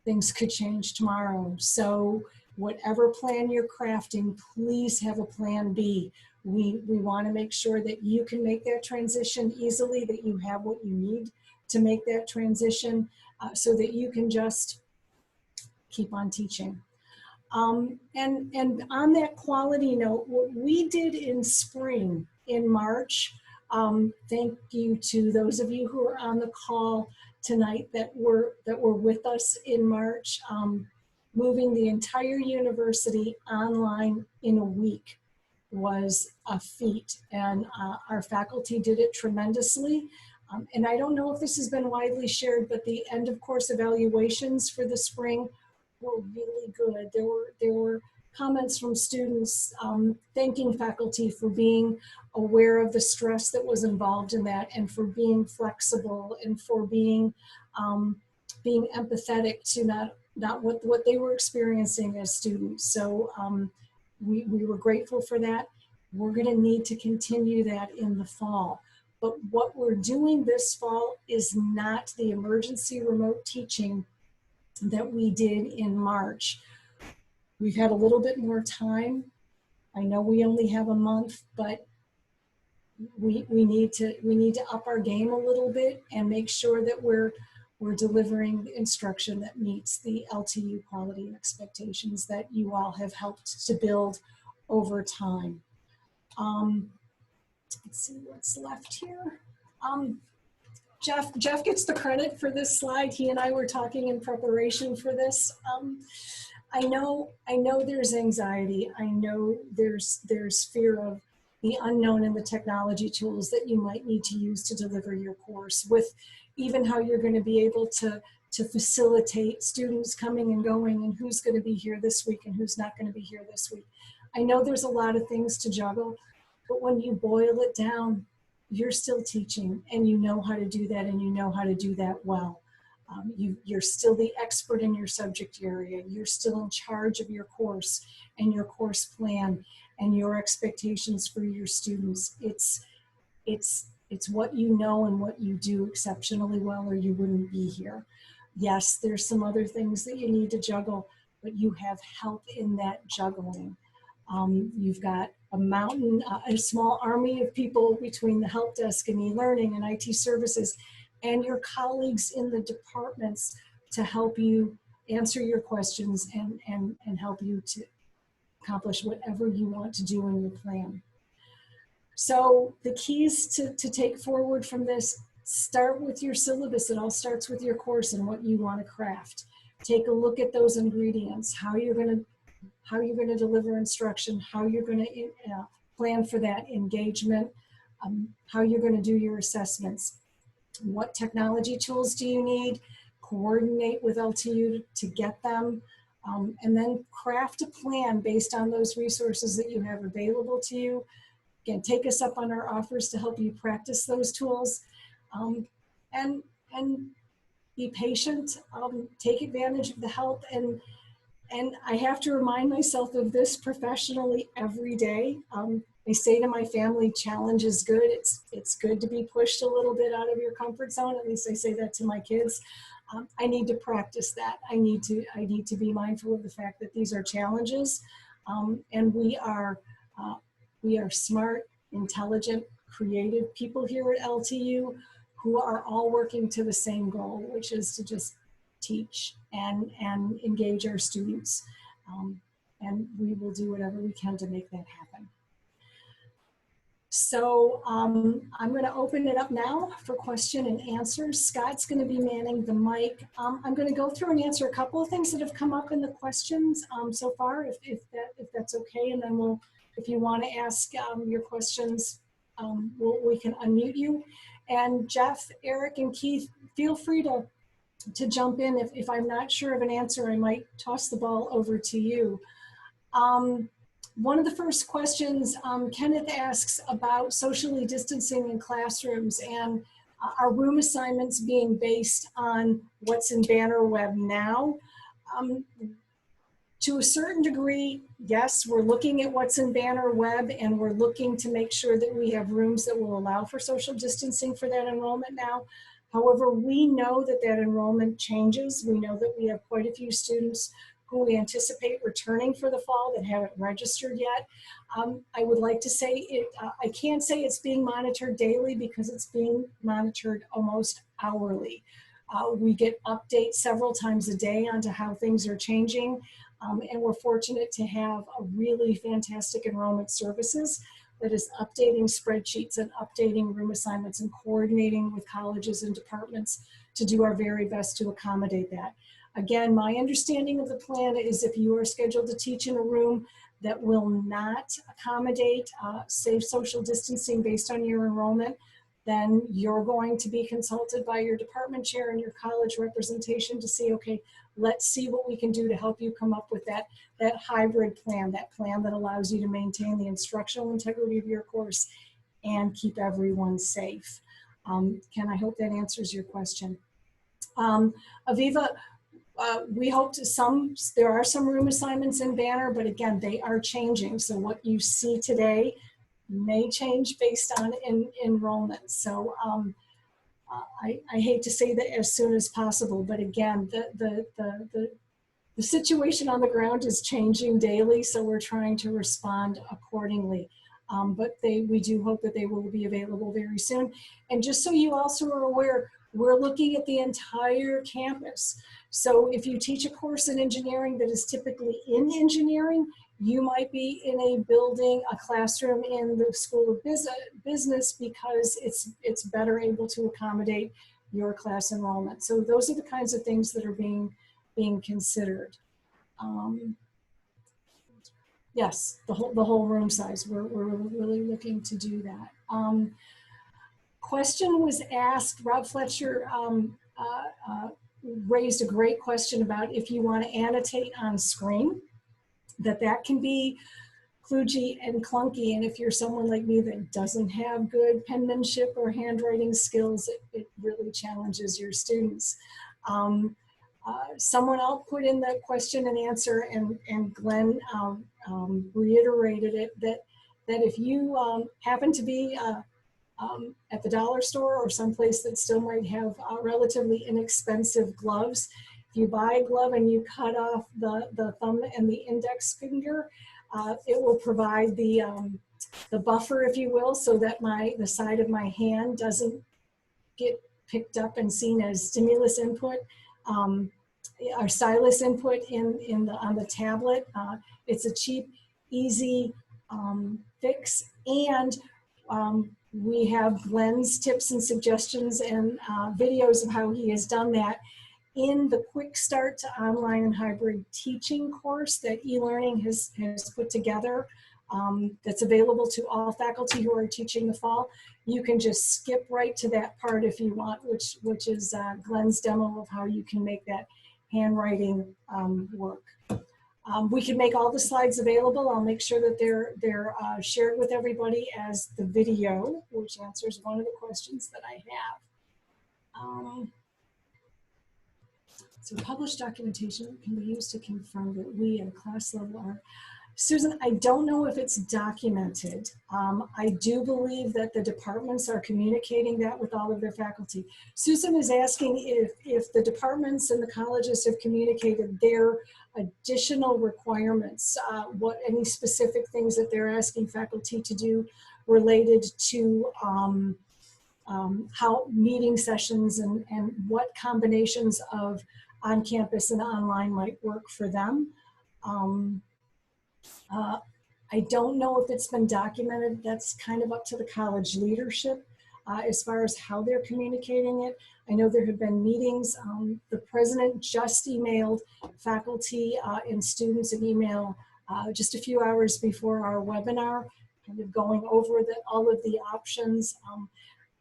things could change tomorrow. So whatever plan you're crafting, please have a plan B. We want to make sure that you can make that transition easily, that you have what you need to make that transition, so that you can just keep on teaching. And on that quality note, what we did in spring, in March, thank you to those of you who are on the call tonight that were with us in March, moving the entire university online in a week was a feat, and our faculty did it tremendously. And I don't know if this has been widely shared, but the end of course evaluations for the spring were really good. There were comments from students thanking faculty for being aware of the stress that was involved in that, and for being flexible, and for being empathetic to not what they were experiencing as students. So we were grateful for that. We're going to need to continue that in the fall. But what we're doing this fall is not the emergency remote teaching that we did in March. We've had a little bit more time. I know we only have a month, but we need to up our game a little bit and make sure that we're delivering instruction that meets the LTU quality expectations that you all have helped to build over time. Let's see what's left here. Jeff gets the credit for this slide. He and I were talking in preparation for this. I know there's anxiety. I know there's fear of the unknown and the technology tools that you might need to use to deliver your course, with even how you're going to be able to facilitate students coming and going, and who's going to be here this week and who's not going to be here this week. I know there's a lot of things to juggle, but when you boil it down, you're still teaching, and you know how to do that, and you know how to do that well. You're still the expert in your subject area. You're still in charge of your course and your course plan and your expectations for your students. It's what you know and what you do exceptionally well, or you wouldn't be here. Yes, there's some other things that you need to juggle, but you have help in that juggling. You've got a small army of people between the help desk and e-learning and IT services and your colleagues in the departments to help you answer your questions and help you to accomplish whatever you want to do in your plan. So the keys to take forward from this: start with your syllabus. It all starts with your course and what you want to craft. Take a look at those ingredients, how you're going to deliver instruction, how you're going to plan for that engagement, how you're going to do your assessments. What technology tools do you need? Coordinate with LTU to get them, and then craft a plan based on those resources that you have available to you. Again, take us up on our offers to help you practice those tools, and be patient. Take advantage of the help, and I have to remind myself of this professionally every day. I say to my family, challenge is good. It's good to be pushed a little bit out of your comfort zone. At least I say that to my kids. I need to practice that. I need to be mindful of the fact that these are challenges, and we are smart, intelligent, creative people here at LTU who are all working to the same goal, which is to just teach and engage our students. And we will do whatever we can to make that happen. So I'm going to open it up now for question and answers. Scott's going to be manning the mic. I'm going to go through and answer a couple of things that have come up in the questions so far, if that's okay. And then if you want to ask your questions, we can unmute you. And Jeff, Eric, and Keith, feel free to jump in. If I'm not sure of an answer, I might toss the ball over to you. One of the first questions, Kenneth asks about socially distancing in classrooms and are room assignments being based on what's in Bannerweb now? To a certain degree, yes, we're looking at what's in Bannerweb, and we're looking to make sure that we have rooms that will allow for social distancing for that enrollment now. However, we know that enrollment changes. We know that we have quite a few students who we anticipate returning for the fall that haven't registered yet. I would like to say I can't say it's being monitored daily because it's being monitored almost hourly. We get updates several times a day onto how things are changing, and we're fortunate to have a really fantastic enrollment services that is updating spreadsheets and updating room assignments and coordinating with colleges and departments to do our very best to accommodate that. Again, my understanding of the plan is if you are scheduled to teach in a room that will not accommodate safe social distancing based on your enrollment, then you're going to be consulted by your department chair and your college representation to see, okay, let's see what we can do to help you come up with that hybrid plan, that plan that allows you to maintain the instructional integrity of your course and keep everyone safe. Ken, I hope that answers your question. Aviva, we hope there are some room assignments in Banner, but again, they are changing. So what you see today may change based on enrollment. So I hate to say that as soon as possible, but again, the situation on the ground is changing daily, so we're trying to respond accordingly. But we do hope that they will be available very soon. And just so you also are aware, We're looking at the entire campus. So if you teach a course in engineering that is typically in engineering, you might be in a building, a classroom in the School of Business because it's better able to accommodate your class enrollment. So those are the kinds of things that are being considered. Yes, the whole room size. We're really looking to do that. Question was asked. Rob Fletcher raised a great question about if you want to annotate on screen, that can be kludgy and clunky. And if you're someone like me that doesn't have good penmanship or handwriting skills, it really challenges your students. Someone else put in the question and answer, and Glenn reiterated it, that if you happen to be at the dollar store or someplace that still might have relatively inexpensive gloves, if you buy a glove and you cut off the thumb and the index finger, it will provide the buffer, if you will, so that the side of my hand doesn't get picked up and seen as stimulus input or stylus input on the tablet. It's a cheap, easy fix, and we have Glenn's tips and suggestions and videos of how he has done that in the Quick Start to Online and Hybrid Teaching course that eLearning has put together. That's available to all faculty who are teaching the fall. You can just skip right to that part if you want, which is Glenn's demo of how you can make that handwriting work. We can make all the slides available. I'll make sure that they're shared with everybody as the video, which answers one of the questions that I have. So published documentation can be used to confirm that we at a class level are. Susan, I don't know if it's documented. I do believe that the departments are communicating that with all of their faculty. Susan is asking if the departments and the colleges have communicated their additional requirements, any specific things that they're asking faculty to do related to how meeting sessions and what combinations of on-campus and online might work for them. I don't know if it's been documented. That's kind of up to the college leadership as far as how they're communicating it. I know there have been meetings. The president just emailed faculty and students an email just a few hours before our webinar, kind of going over all of the options.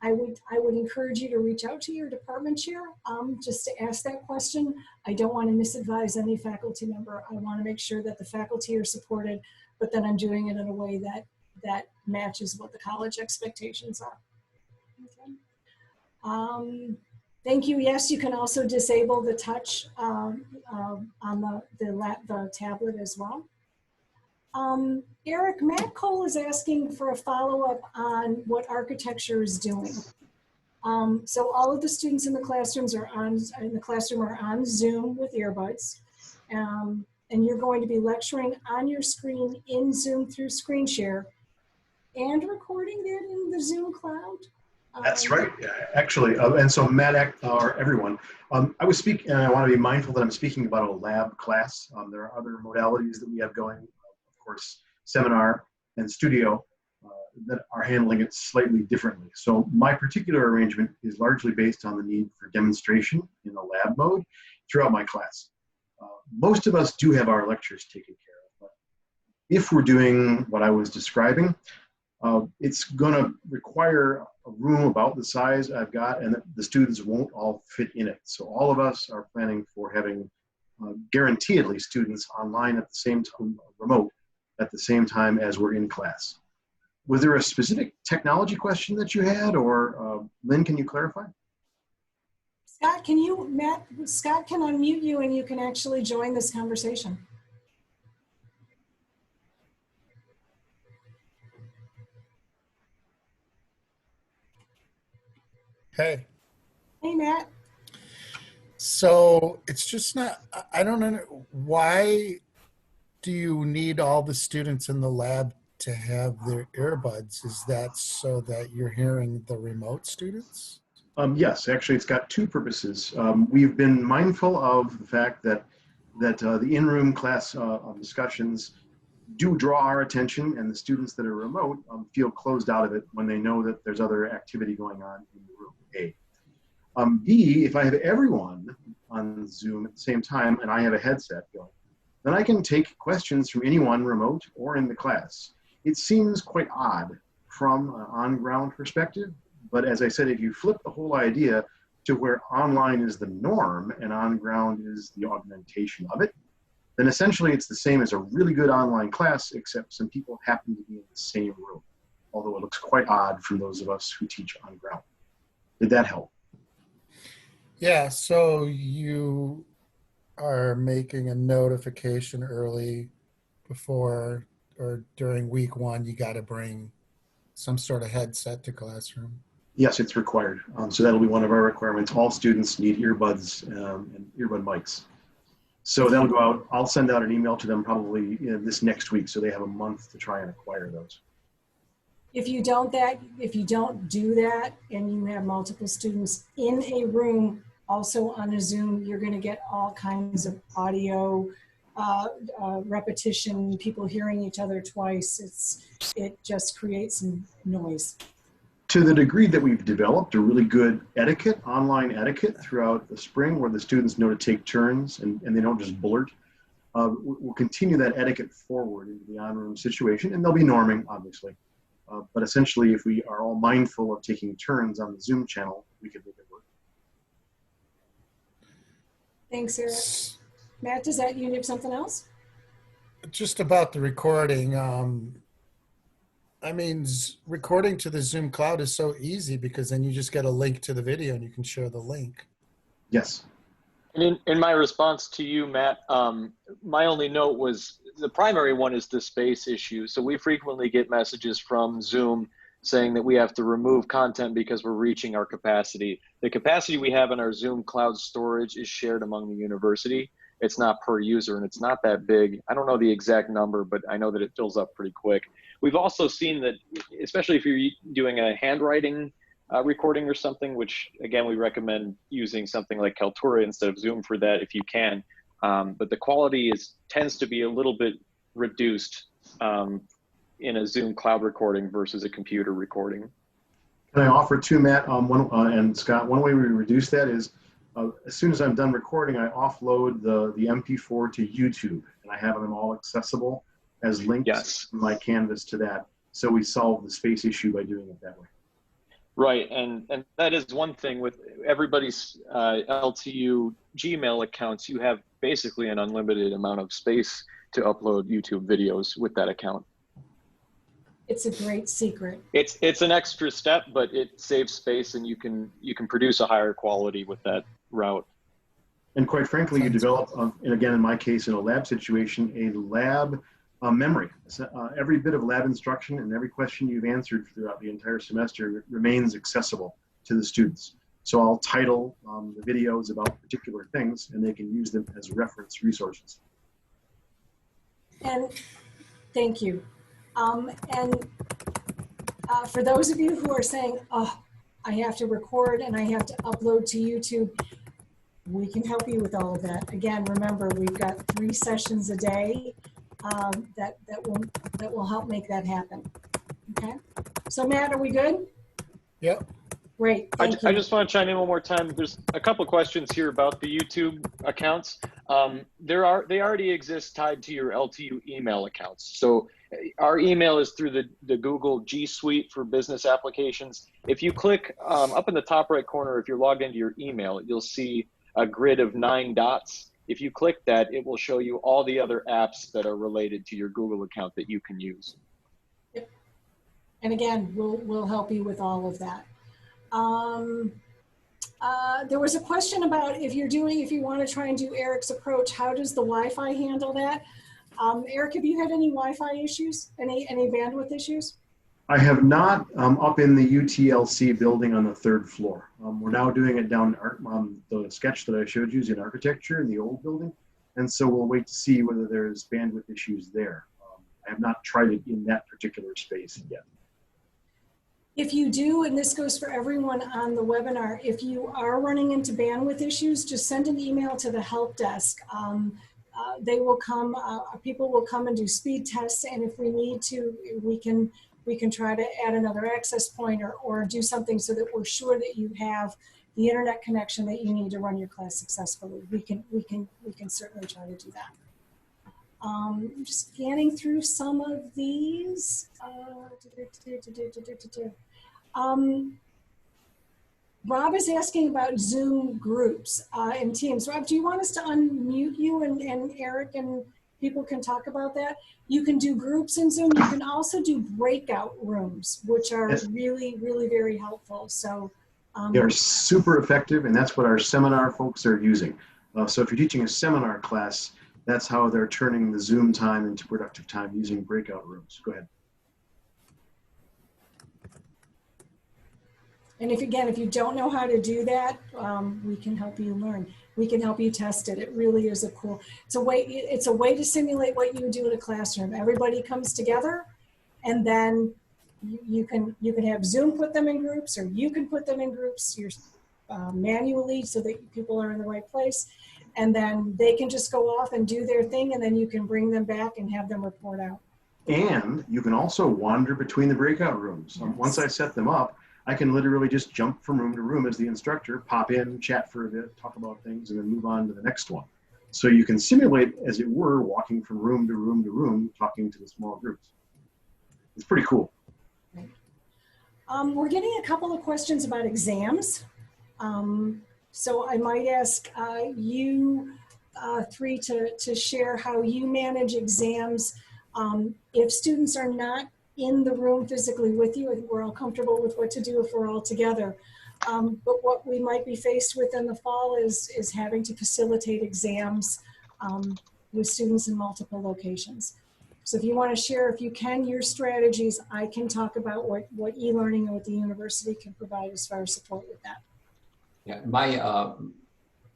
I would encourage you to reach out to your department chair just to ask that question. I don't want to misadvise any faculty member. I want to make sure that the faculty are supported, but then I'm doing it in a way that matches what the college expectations are. Okay. Thank you. Yes, you can also disable the touch on the tablet as well. Eric, Matt Cole is asking for a follow-up on what architecture is doing. So all of the students in the classrooms are on Zoom with earbuds, and you're going to be lecturing on your screen in Zoom through screen share and recording that in the Zoom cloud. That's right, actually. And so Matt, or everyone, I was speaking, and I want to be mindful that I'm speaking about a lab class. There are other modalities that we have going, of course, seminar and studio that are handling it slightly differently. So my particular arrangement is largely based on the need for demonstration in the lab mode throughout my class. Most of us do have our lectures taken care of, but if we're doing what I was describing, it's going to require a room about the size I've got, and the students won't all fit in it. So all of us are planning for having guaranteedly students online at the same time, remote, at the same time as we're in class. Was there a specific technology question that you had, or Lynn, can you clarify? Scott, Scott can unmute you and you can actually join this conversation. Hey. Hey, Matt. So it's just not, I don't know, why do you need all the students in the lab to have their earbuds? Is that so that you're hearing the remote students? Yes, actually, it's got two purposes. We've been mindful of the fact that the in-room class discussions do draw our attention, and the students that are remote feel closed out of it when they know that there's other activity going on in the room. A. B, if I have everyone on Zoom at the same time and I have a headset going, then I can take questions from anyone remote or in the class. It seems quite odd from an on-ground perspective, but as I said, if you flip the whole idea to where online is the norm and on-ground is the augmentation of it, then essentially it's the same as a really good online class, except some people happen to be in the same room, although it looks quite odd for those of us who teach on ground. Did that help? Yeah, so you are making a notification early before or during week one, you got to bring some sort of headset to classroom. Yes, it's required. So that'll be one of our requirements. All students need earbuds and earbud mics. So that'll go out. I'll send out an email to them probably this next week, so they have a month to try and acquire those. If you don't do that and you have multiple students in a room, also on a Zoom, you're going to get all kinds of audio repetition, people hearing each other twice. It just creates some noise. To the degree that we've developed a really good etiquette, online etiquette throughout the spring, where the students know to take turns and they don't just blurt, we'll continue that etiquette forward into the on-room situation, and there'll be norming, obviously. But essentially, if we are all mindful of taking turns on the Zoom channel, we can make it work. Thanks, Eric. Matt, you have something else? Just about the recording. Recording to the Zoom cloud is so easy because then you just get a link to the video and you can share the link. Yes. And in my response to you, Matt, my only note was the primary one is the space issue. So we frequently get messages from Zoom saying that we have to remove content because we're reaching our capacity. The capacity we have in our Zoom cloud storage is shared among the university. It's not per user and it's not that big. I don't know the exact number, but I know that it fills up pretty quick. We've also seen that, especially if you're doing a handwriting recording or something, which again, we recommend using something like Kaltura instead of Zoom for that if you can. But the quality tends to be a little bit reduced in a Zoom cloud recording versus a computer recording. Can I offer too, Matt, and Scott, one way we reduce that is as soon as I'm done recording, I offload the MP4 to YouTube, and I have them all accessible as links in my Canvas to that. So we solve the space issue by doing it that way. Right, and that is one thing with everybody's LTU Gmail accounts. You have basically an unlimited amount of space to upload YouTube videos with that account. It's a great secret. It's an extra step, but it saves space, and you can produce a higher quality with that route. And quite frankly, you develop, and again, in my case, in a lab situation, a lab memory. Every bit of lab instruction and every question you've answered throughout the entire semester remains accessible to the students. So I'll title the videos about particular things, and they can use them as reference resources. And thank you. For those of you who are saying, oh, I have to record and I have to upload to YouTube, we can help you with all of that. Again, remember, we've got 3 sessions a day that will help make that happen. Okay. So Matt, are we good? Yep. Great. Thank you. I just want to chime in one more time. There's a couple questions here about the YouTube accounts. They already exist tied to your LTU email accounts. So our email is through the Google G Suite for business applications. If you click up in the top right corner, if you're logged into your email, you'll see a grid of 9 dots. If you click that, it will show you all the other apps that are related to your Google account that you can use. Yep. And again, we'll help you with all of that. There was a question about if you want to try and do Eric's approach, how does the Wi-Fi handle that? Eric, have you had any Wi-Fi issues? Any bandwidth issues? I have not up in the UTLC building on the 3rd floor. We're now doing it down on the sketch that I showed you in architecture in the old building. And so we'll wait to see whether there's bandwidth issues there. I have not tried it in that particular space yet. If you do, and this goes for everyone on the webinar, if you are running into bandwidth issues, just send an email to the help desk. They will come, people will come and do speed tests, and if we need to, we can try to add another access point or do something so that we're sure that you have the internet connection that you need to run your class successfully. We can certainly try to do that. I'm just scanning through some of these. Rob is asking about Zoom groups and teams. Rob, do you want us to unmute you and Eric and people can talk about that? You can do groups in Zoom. You can also do breakout rooms, which are really, really very helpful. So they're super effective, and that's what our seminar folks are using. So if you're teaching a seminar class, that's how they're turning the Zoom time into productive time using breakout rooms. Go ahead. And if you don't know how to do that, we can help you learn. We can help you test it. It really is it's a way to simulate what you would do in a classroom. Everybody comes together, and then you can have Zoom put them in groups, or you can put them in groups manually so that people are in the right place. And then they can just go off and do their thing, and then you can bring them back and have them report out. And you can also wander between the breakout rooms. Yes. Once I set them up, I can literally just jump from room to room as the instructor, pop in, chat for a bit, talk about things, and then move on to the next one. So you can simulate, as it were, walking from room to room to room, talking to the small groups. It's pretty cool. Right. We're getting a couple of questions about exams. So I might ask you three to share how you manage exams. If students are not in the room physically with you, and we're all comfortable with what to do if we're all together. But what we might be faced with in the fall is having to facilitate exams with students in multiple locations. So if you want to share, if you can, your strategies, I can talk about what e-learning and what the university can provide as far as support with that. Yeah,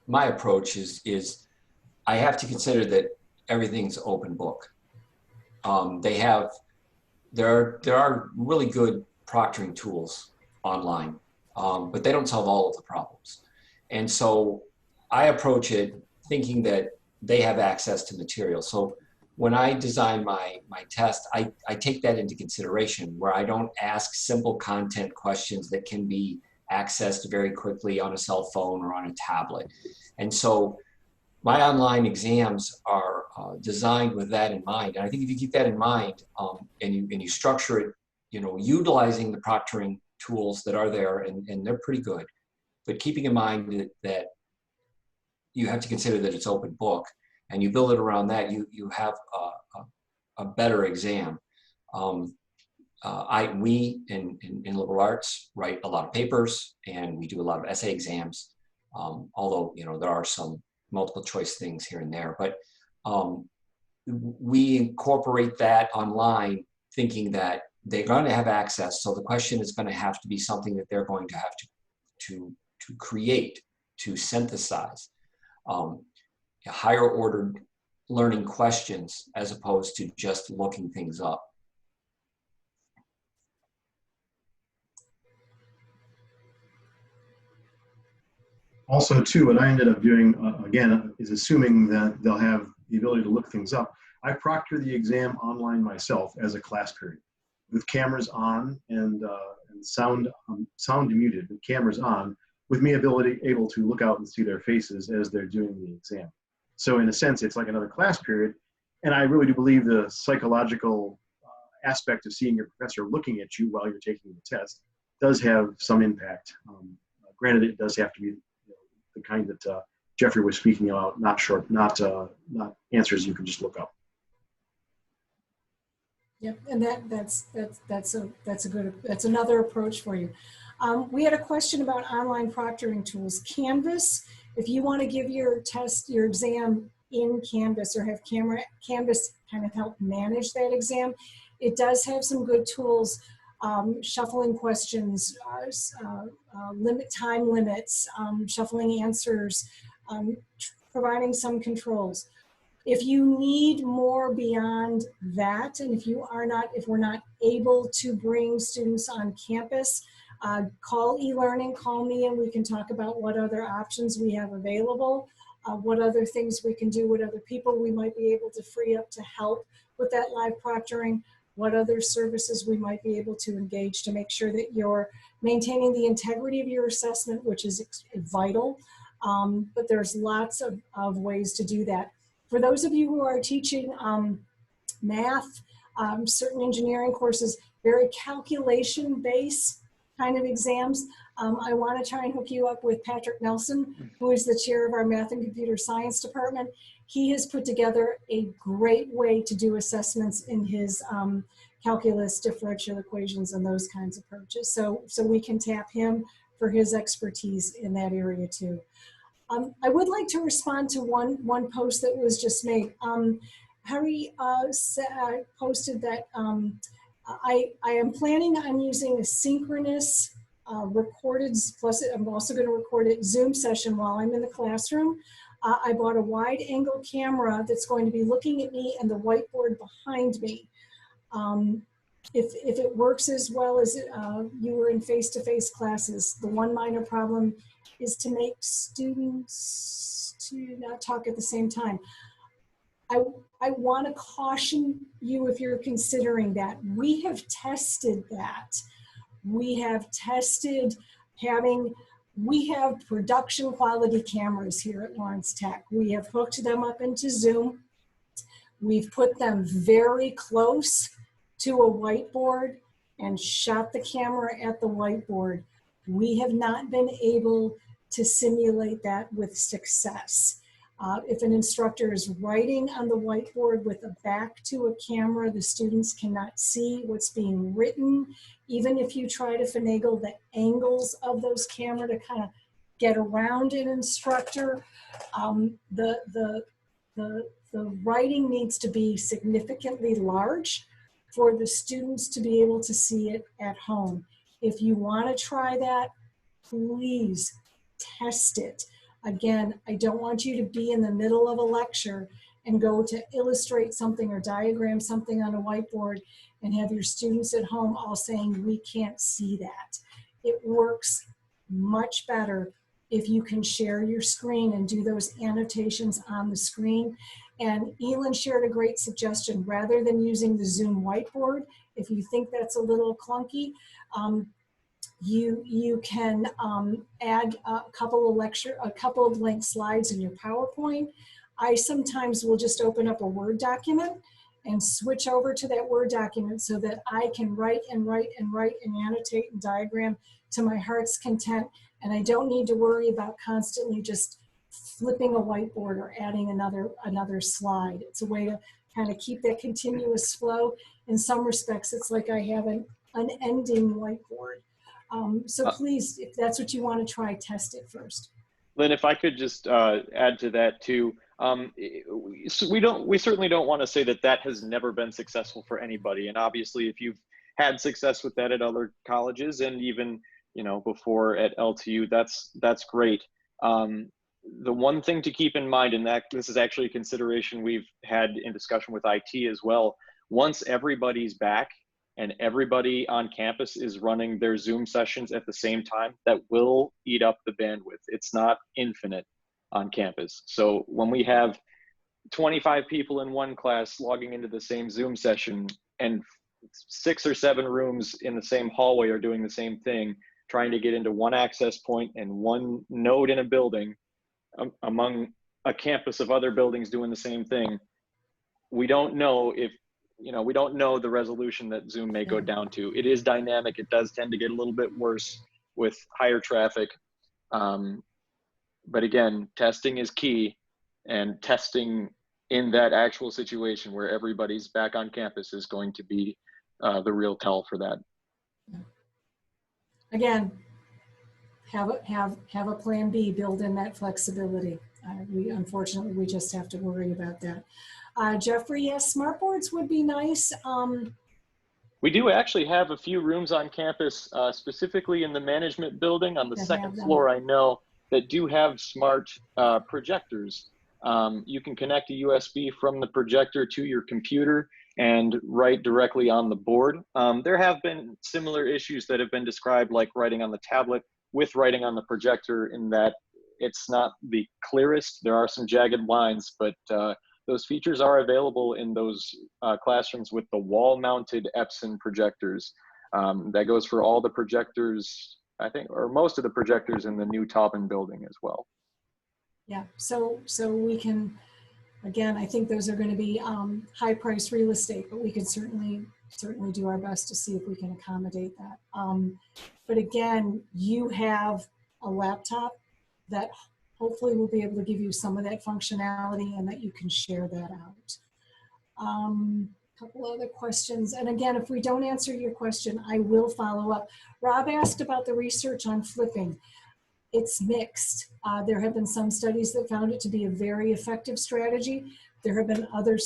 my approach is I have to consider that everything's open book. There are really good proctoring tools online, but they don't solve all of the problems. And so I approach it thinking that they have access to material. So when I design my test, I take that into consideration, where I don't ask simple content questions that can be accessed very quickly on a cell phone or on a tablet. And so my online exams are designed with that in mind. And I think if you keep that in mind and you structure it, utilizing the proctoring tools that are there, and they're pretty good, but keeping in mind that you have to consider that it's open book, and you build it around that, you have a better exam. We in liberal arts write a lot of papers, and we do a lot of essay exams, although there are some multiple choice things here and there, but we incorporate that online thinking that they're going to have access. So the question is going to have to be something that they're going to have to create, to synthesize, higher ordered learning questions as opposed to just looking things up. Also, too, what I ended up doing, again, is assuming that they'll have the ability to look things up. I proctor the exam online myself as a class period, with cameras on and sound muted, but cameras on, with me able to look out and see their faces as they're doing the exam. So in a sense, it's like another class period. And I really do believe the psychological aspect of seeing your professor looking at you while you're taking the test does have some impact. Granted, it does have to be the kind that Jeffrey was speaking about, not answers you can just look up. Yep, and that's another approach for you. We had a question about online proctoring tools. Canvas, if you want to give your exam in Canvas, or have Canvas kind of help manage that exam, it does have some good tools, shuffling questions, time limits, shuffling answers, providing some controls. If you need more beyond that, and if we're not able to bring students on campus, call e-learning, call me, and we can talk about what other options we have available, what other things we can do, what other people we might be able to free up to help with that live proctoring, what other services we might be able to engage to make sure that you're maintaining the integrity of your assessment, which is vital. But there's lots of ways to do that. For those of you who are teaching math, certain engineering courses, very calculation-based kind of exams, I want to try and hook you up with Patrick Nelson, who is the chair of our Math and Computer Science department. He has put together a great way to do assessments in his calculus, differential equations, and those kinds of approaches. So we can tap him for his expertise in that area too. I would like to respond to one post that was just made. Harry posted that I am planning on using a synchronous recorded, plus I'm also going to record it, Zoom session while I'm in the classroom. I bought a wide angle camera that's going to be looking at me and the whiteboard behind me. If it works as well as you were in face-to-face classes, the one minor problem is to make students to not talk at the same time. I want to caution you if you're considering that. We have tested that. We have tested we have production quality cameras here at Lawrence Tech. We have hooked them up into Zoom. We've put them very close to a whiteboard and shot the camera at the whiteboard. We have not been able to simulate that with success. If an instructor is writing on the whiteboard with a back to a camera, the students cannot see what's being written. Even if you try to finagle the angles of those cameras to kind of get around an instructor, the writing needs to be significantly large for the students to be able to see it at home. If you want to try that, please test it. Again, I don't want you to be in the middle of a lecture and go to illustrate something or diagram something on a whiteboard and have your students at home all saying, we can't see that. It works much better if you can share your screen and do those annotations on the screen. And Elin shared a great suggestion. Rather than using the Zoom whiteboard, if you think that's a little clunky, you can add a couple of link slides in your PowerPoint. I sometimes will just open up a Word document and switch over to that Word document so that I can write and annotate and diagram to my heart's content. And I don't need to worry about constantly just flipping a whiteboard or adding another slide. It's a way to kind of keep that continuous flow. In some respects, it's like I have an unending whiteboard. So please, if that's what you want to try, test it first. Lynn, if I could just add to that too, we certainly don't want to say that has never been successful for anybody. And obviously, if you've had success with that at other colleges and even before at LTU, that's great. The one thing to keep in mind, and that this is actually a consideration we've had in discussion with IT as well. Once everybody's back and everybody on campus is running their Zoom sessions at the same time, that will eat up the bandwidth. It's not infinite on campus. So when we have 25 people in one class logging into the same Zoom session and 6 or 7 rooms in the same hallway are doing the same thing, trying to get into one access point and one node in a building among a campus of other buildings doing the same thing, we don't know if we don't know the resolution that Zoom may go down to. It is dynamic. It does tend to get a little bit worse with higher traffic. But again, testing is key, and testing in that actual situation where everybody's back on campus is going to be the real tell for that. Again, have a plan B, build in that flexibility. Unfortunately, we just have to worry about that. Jeffrey, yes, smartboards would be nice. We do actually have a few rooms on campus, specifically in the management building on the second floor, I know, that do have smart projectors. You can connect a USB from the projector to your computer and write directly on the board. There have been similar issues that have been described, like writing on the tablet with writing on the projector, in that it's not the clearest. There are some jagged lines, but those features are available in those classrooms with the wall-mounted Epson projectors. That goes for all the projectors, I think, or most of the projectors in the new Taubman building as well. Yeah, so we can, again, I think those are going to be high-priced real estate, but we can certainly do our best to see if we can accommodate that. But again, you have a laptop that hopefully will be able to give you some of that functionality, and that you can share that out. A couple other questions, and again, if we don't answer your question, I will follow up. Rob asked about the research on flipping. It's mixed. There have been some studies that found it to be a very effective strategy. There have been other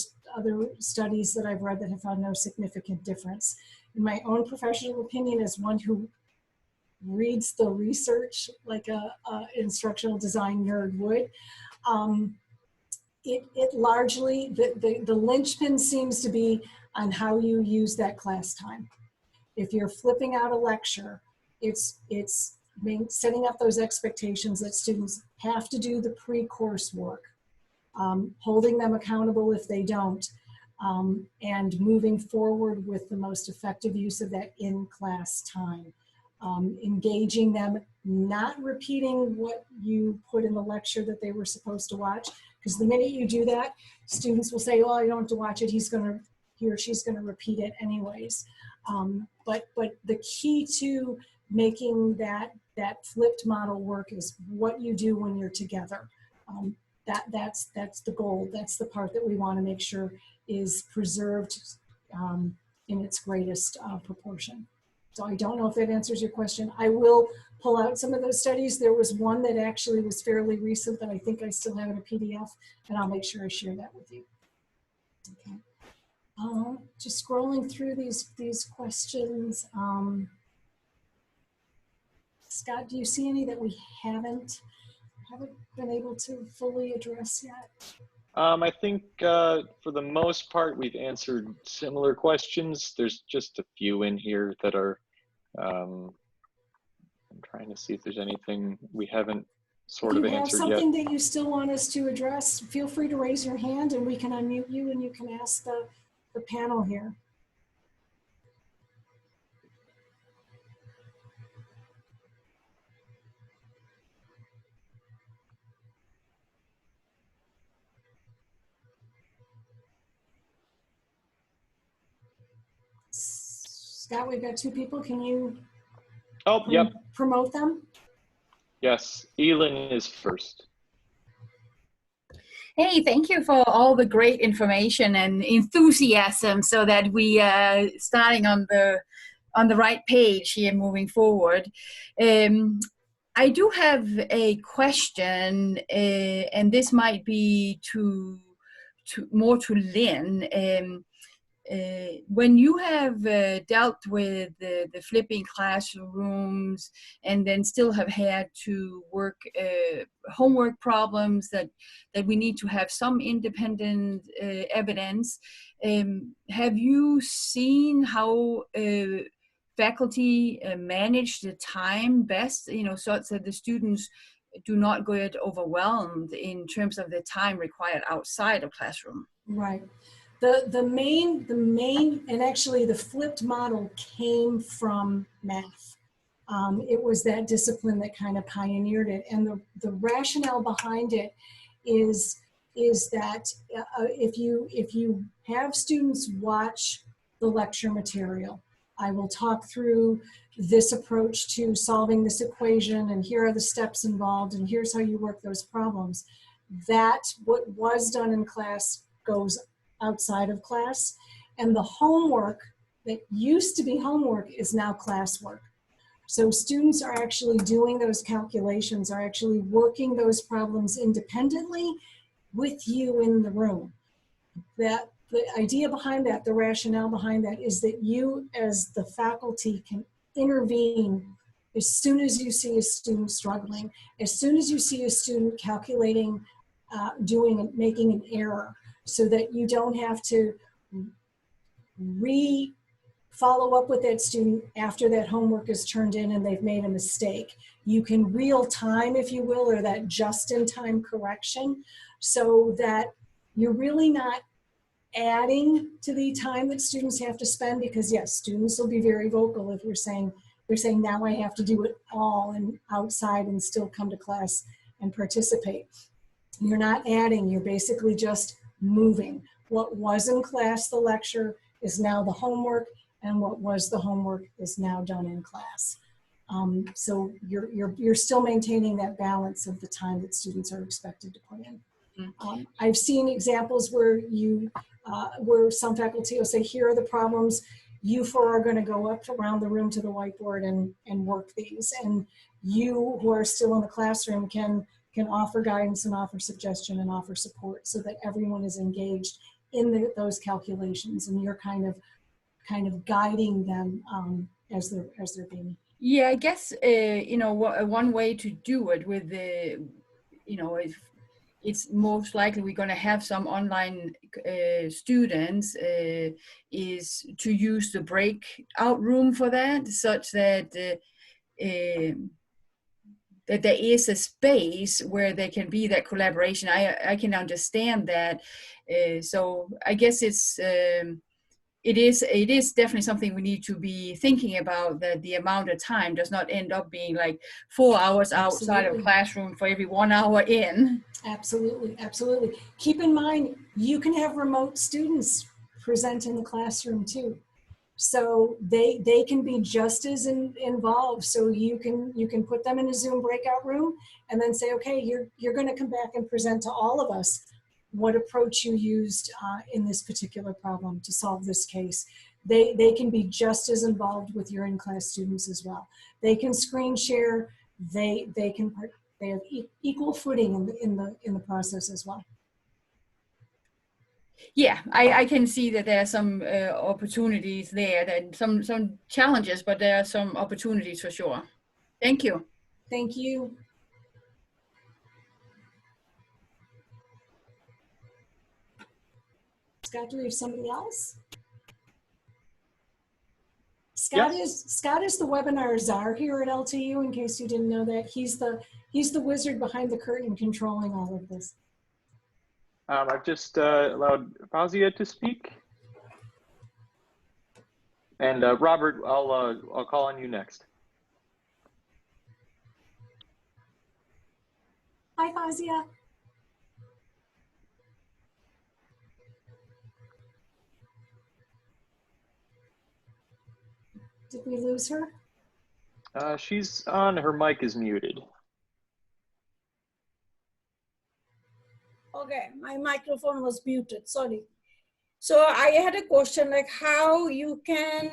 studies that I've read that have found no significant difference. In my own professional opinion, as one who reads the research like a instructional design nerd would, it largely, the linchpin seems to be on how you use that class time. If you're flipping out a lecture, it's setting up those expectations that students have to do the pre-course work, holding them accountable if they don't, and moving forward with the most effective use of that in-class time. Engaging them, not repeating what you put in the lecture that they were supposed to watch, because the minute you do that, students will say, oh, I don't have to watch it, he or she's gonna repeat it anyways. But the key to making that flipped model work is what you do when you're together. That's the goal. That's the part that we want to make sure is preserved in its greatest proportion. So I don't know if that answers your question. I will pull out some of those studies. There was one that actually was fairly recent that I think I still have in a PDF, and I'll make sure I share that with you. Okay. Just scrolling through these questions. Scott, do you see any that we haven't been able to fully address yet? I think for the most part, we've answered similar questions. There's just a few in here that are, I'm trying to see if there's anything we haven't sort of answered yet. If you have something that you still want us to address, feel free to raise your hand and we can unmute you and you can ask the panel here. Scott, we've got two people. Can you promote them? Yes, Elin is first. Hey, thank you for all the great information and enthusiasm so that we are starting on the right page here moving forward. I do have a question, and this might be more to Lynn. When you have dealt with the flipping classrooms and then still have had to work homework problems that we need to have some independent evidence, have you seen how faculty manage the time best, so that the students do not get overwhelmed in terms of the time required outside of classroom? Right. The main, and actually the flipped model came from math. It was that discipline that kind of pioneered it. And the rationale behind it is that if you have students watch the lecture material, I will talk through this approach to solving this equation, and here are the steps involved, and here's how you work those problems. That what was done in class goes outside of class, and the homework that used to be homework is now classwork. So students are actually doing those calculations, are actually working those problems independently with you in the room. That the idea behind that, the rationale behind that, is that you as the faculty can intervene as soon as you see a student struggling, as soon as you see a student calculating making an error, so that you don't have to follow up with that student after that homework is turned in and they've made a mistake. You can real time, if you will, or that just-in-time correction, so that you're really not adding to the time that students have to spend, because yes, students will be very vocal if they're saying now I have to do it all and outside and still come to class and participate. You're not adding, you're basically just moving. What was in class, the lecture, is now the homework, and what was the homework is now done in class. So you're still maintaining that balance of the time that students are expected to put in. I've seen examples where where some faculty will say, here are the problems, you four are going to go up around the room to the whiteboard and work these, and you who are still in the classroom can offer guidance and offer suggestion and offer support, so that everyone is engaged in those calculations, and you're kind of guiding them as they're being. Yeah, I guess one way to do it with the, if it's most likely we're going to have some online students, is to use the breakout room for that, such that that there is a space where there can be that collaboration. I can understand that. So I guess it is definitely something we need to be thinking about, that the amount of time does not end up being like 4 hours outside of classroom for every 1 hour in. Absolutely, absolutely. Keep in mind, you can have remote students present in the classroom too. So they can be just as involved. So you can put them in a Zoom breakout room and then say, okay, you're going to come back and present to all of us what approach you used in this particular problem to solve this case. They can be just as involved with your in-class students as well. They can screen share. They have equal footing in the process as well. Yeah, I can see that there are some opportunities there, that some challenges, but there are some opportunities for sure. Thank you. Thank you. Scott, do we have somebody else? Scott is the webinar czar here at LTU, in case you didn't know that. He's the wizard behind the curtain controlling all of this. I've just allowed Fausia to speak. And Robert, I'll call on you next. Hi, Fausia. Did we lose her? She's on, her mic is muted. Okay, my microphone was muted, sorry. So I had a question, like how you can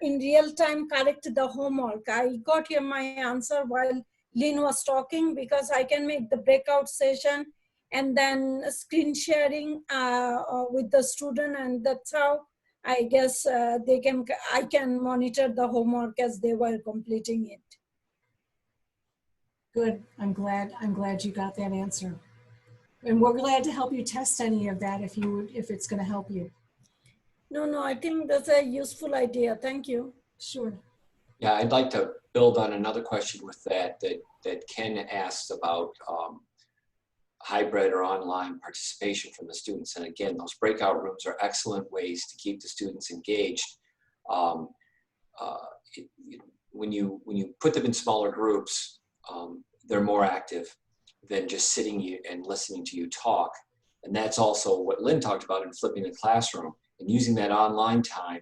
in real time correct the homework. I got here my answer while Lynn was talking, because I can make the breakout session and then screen sharing with the student, and that's how I guess I can monitor the homework as they were completing it. Good. I'm glad you got that answer. And we're glad to help you test any of that if it's going to help you. No, I think that's a useful idea. Thank you. Sure. Yeah, I'd like to build on another question with that Ken asked about hybrid or online participation from the students. And again, those breakout rooms are excellent ways to keep the students engaged. When you put them in smaller groups, they're more active than just sitting and listening to you talk. And that's also what Lynn talked about in flipping the classroom, and using that online time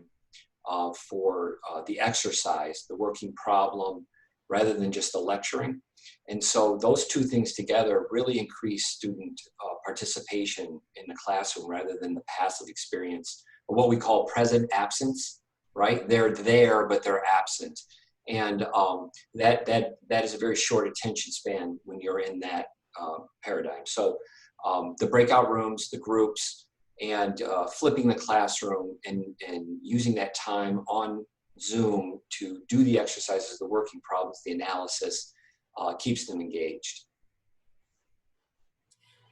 for the exercise, the working problem, rather than just the lecturing. And so those two things together really increase student participation in the classroom, rather than the passive experience, or what we call present absence, right? They're there, but they're absent. And that is a very short attention span when you're in that paradigm. So the breakout rooms, the groups, and flipping the classroom and using that time on Zoom to do the exercises, the working problems, the analysis, keeps them engaged.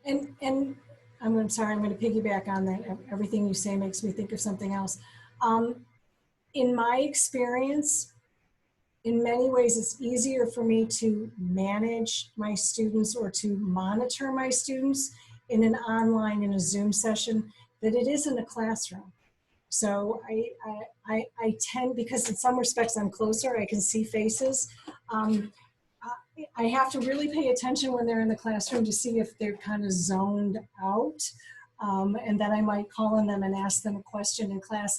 And I'm sorry, I'm going to piggyback on that. Everything you say makes me think of something else. In my experience, in many ways, it's easier for me to manage my students or to monitor my students in an online, in a Zoom session, than it is in a classroom. So I tend, because in some respects I'm closer, I can see faces. I have to really pay attention when they're in the classroom to see if they're kind of zoned out. And then I might call on them and ask them a question in class.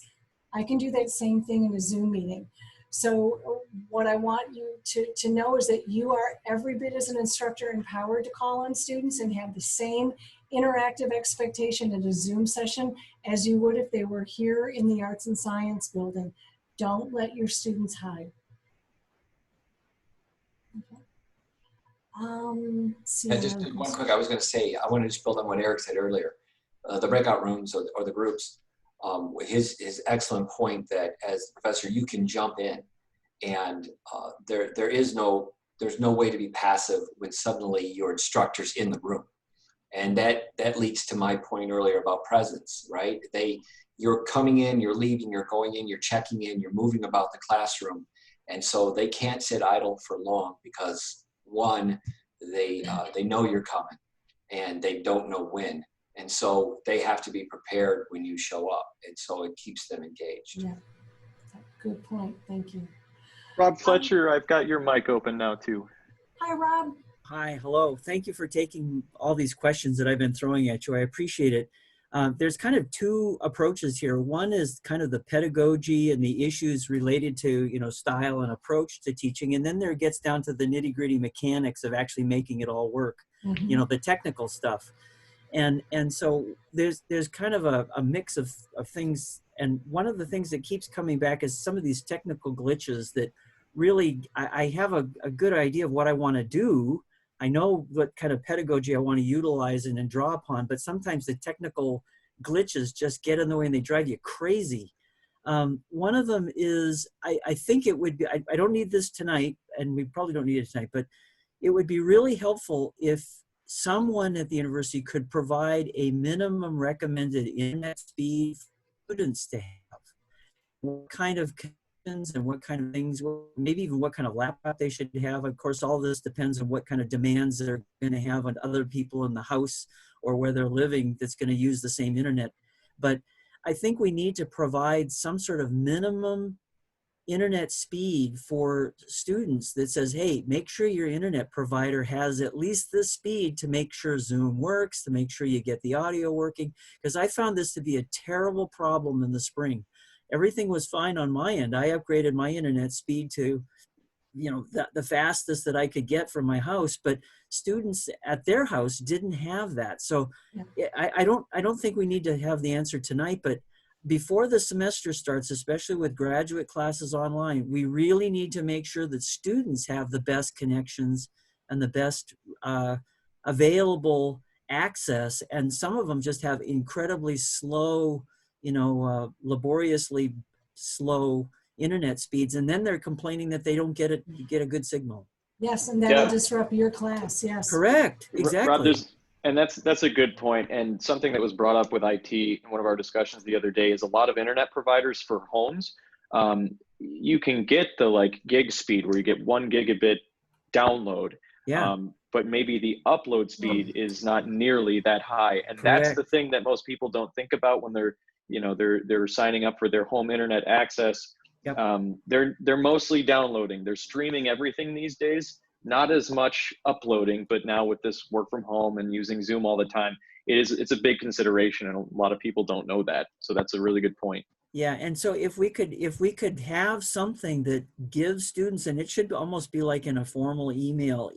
I can do that same thing in a Zoom meeting. So what I want you to know is that you are every bit as an instructor empowered to call on students and have the same interactive expectation in a Zoom session as you would if they were here in the Arts and Science building. Don't let your students hide. Okay. And just one quick, I was going to say, I want to just build on what Eric said earlier. The breakout rooms or the groups, his excellent point that as a professor, you can jump in, and there's no way to be passive when suddenly your instructor's in the room. And that leads to my point earlier about presence, right? You're coming in, you're leaving, you're going in, you're checking in, you're moving about the classroom. And so they can't sit idle for long because one, they know you're coming and they don't know when. And so they have to be prepared when you show up. And so it keeps them engaged. Yeah, good point. Thank you. Rob Fletcher, I've got your mic open now too. Hi, Rob. Hi, hello. Thank you for taking all these questions that I've been throwing at you. I appreciate it. There's kind of two approaches here. One is kind of the pedagogy and the issues related to, style and approach to teaching. And then there gets down to the nitty-gritty mechanics of actually making it all work, the technical stuff. And so there's kind of a mix of things. And one of the things that keeps coming back is some of these technical glitches that really, I have a good idea of what I want to do. I know what kind of pedagogy I want to utilize and draw upon, but sometimes the technical glitches just get in the way and they drive you crazy. One of them is, I think it would be, I don't need this tonight, and we probably don't need it tonight, but it would be really helpful if someone at the university could provide a minimum recommended internet speed for students to have. What kind of and what kind of things, maybe even what kind of laptop they should have. Of course, all this depends on what kind of demands they're going to have on other people in the house or where they're living that's going to use the same internet. But I think we need to provide some sort of minimum internet speed for students that says, hey, make sure your internet provider has at least this speed to make sure Zoom works, to make sure you get the audio working. Because I found this to be a terrible problem in the spring. Everything was fine on my end. I upgraded my internet speed to, the fastest that I could get from my house, but students at their house didn't have that. So yeah. I don't think we need to have the answer tonight, but before the semester starts, especially with graduate classes online, we really need to make sure that students have the best connections and the best available access. And some of them just have incredibly slow, laboriously slow internet speeds, and then they're complaining that they don't get a good signal. Yes, and that'll disrupt your class. Yes, correct, exactly. Rob, and that's a good point. And something that was brought up with IT in one of our discussions the other day is a lot of internet providers for homes. You can get the gig speed where you get 1 gigabit download. Yeah. But maybe the upload speed is not nearly that high, and that's the thing that most people don't think about when they're signing up for their home internet access. Yep. They're mostly downloading. They're streaming everything these days. Not as much uploading, but now with this work from home and using Zoom all the time, it's a big consideration, and a lot of people don't know that. So that's a really good point. Yeah, and so if we could have something that gives students, and it should almost be like in a formal email,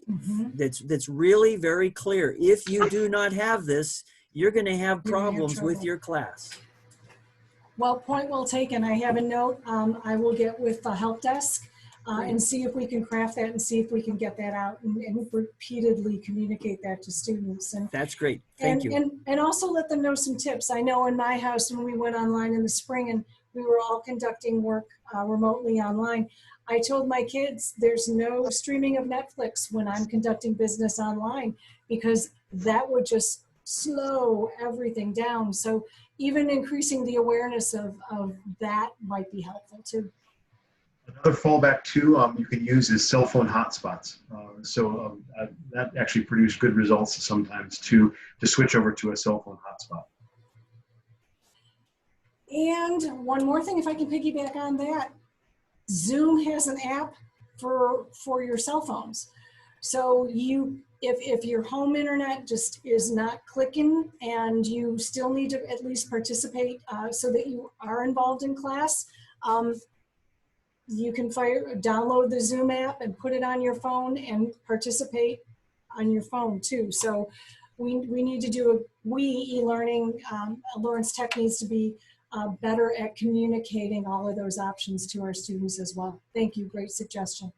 that's really very clear. If you do not have this, you're going to have problems with your class. Well, point well taken. I have a note. I will get with the help desk and see if we can craft that and see if we can get that out and repeatedly communicate that to students. And that's great. Thank you. And also let them know some tips. I know in my house when we went online in the spring and we were all conducting work remotely online, I told my kids there's no streaming of Netflix when I'm conducting business online, because that would just slow everything down. So even increasing the awareness of that might be helpful too. Another fallback too you can use is cell phone hotspots. That actually produced good results sometimes to switch over to a cell phone hotspot. And one more thing, if I can piggyback on that, Zoom has an app for your cell phones. So if your home internet just is not clicking and you still need to at least participate so that you are involved in class, you can download the Zoom app and put it on your phone and participate on your phone too. So we need to do e-learning. Lawrence Tech needs to be better at communicating all of those options to our students as well. Thank you, great suggestion.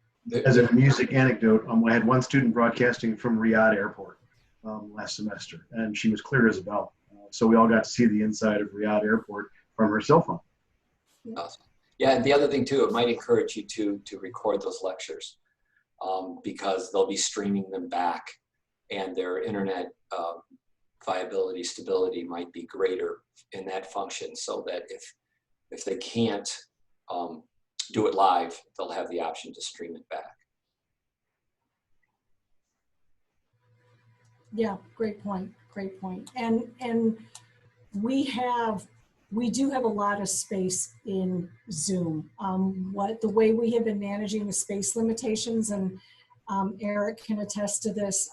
As a music anecdote, I had one student broadcasting from Riyadh Airport last semester, and she was clear as a bell. So we all got to see the inside of Riyadh Airport from her cell phone. Awesome. Yeah, and the other thing too, it might encourage you to record those lectures because they'll be streaming them back, and their internet viability, stability might be greater in that function, so that if they can't do it live, they'll have the option to stream it back. Yeah, great point, great point. And we do have a lot of space in Zoom. The way we have been managing the space limitations, and Eric can attest to this,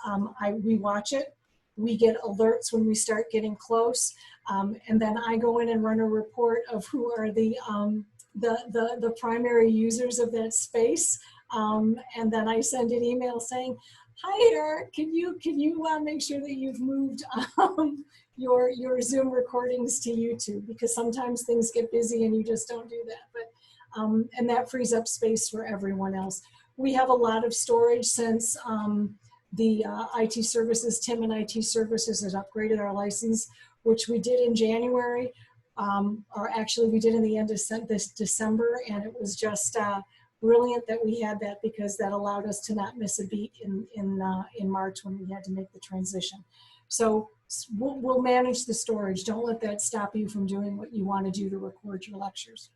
we watch it. We get alerts when we start getting close, and then I go in and run a report of who are the primary users of that space, and then I send an email saying, "Hi Eric, can you make sure that you've moved your Zoom recordings to YouTube, because sometimes things get busy and you just don't do that." But and that frees up space for everyone else. We have a lot of storage since the IT services, Tim and IT services has upgraded our license, which we did in January, or actually we did in the end of this December, and it was just brilliant that we had that, because that allowed us to not miss a beat in March when we had to make the transition. So we'll manage the storage. Don't let that stop you from doing what you want to do to record your lectures.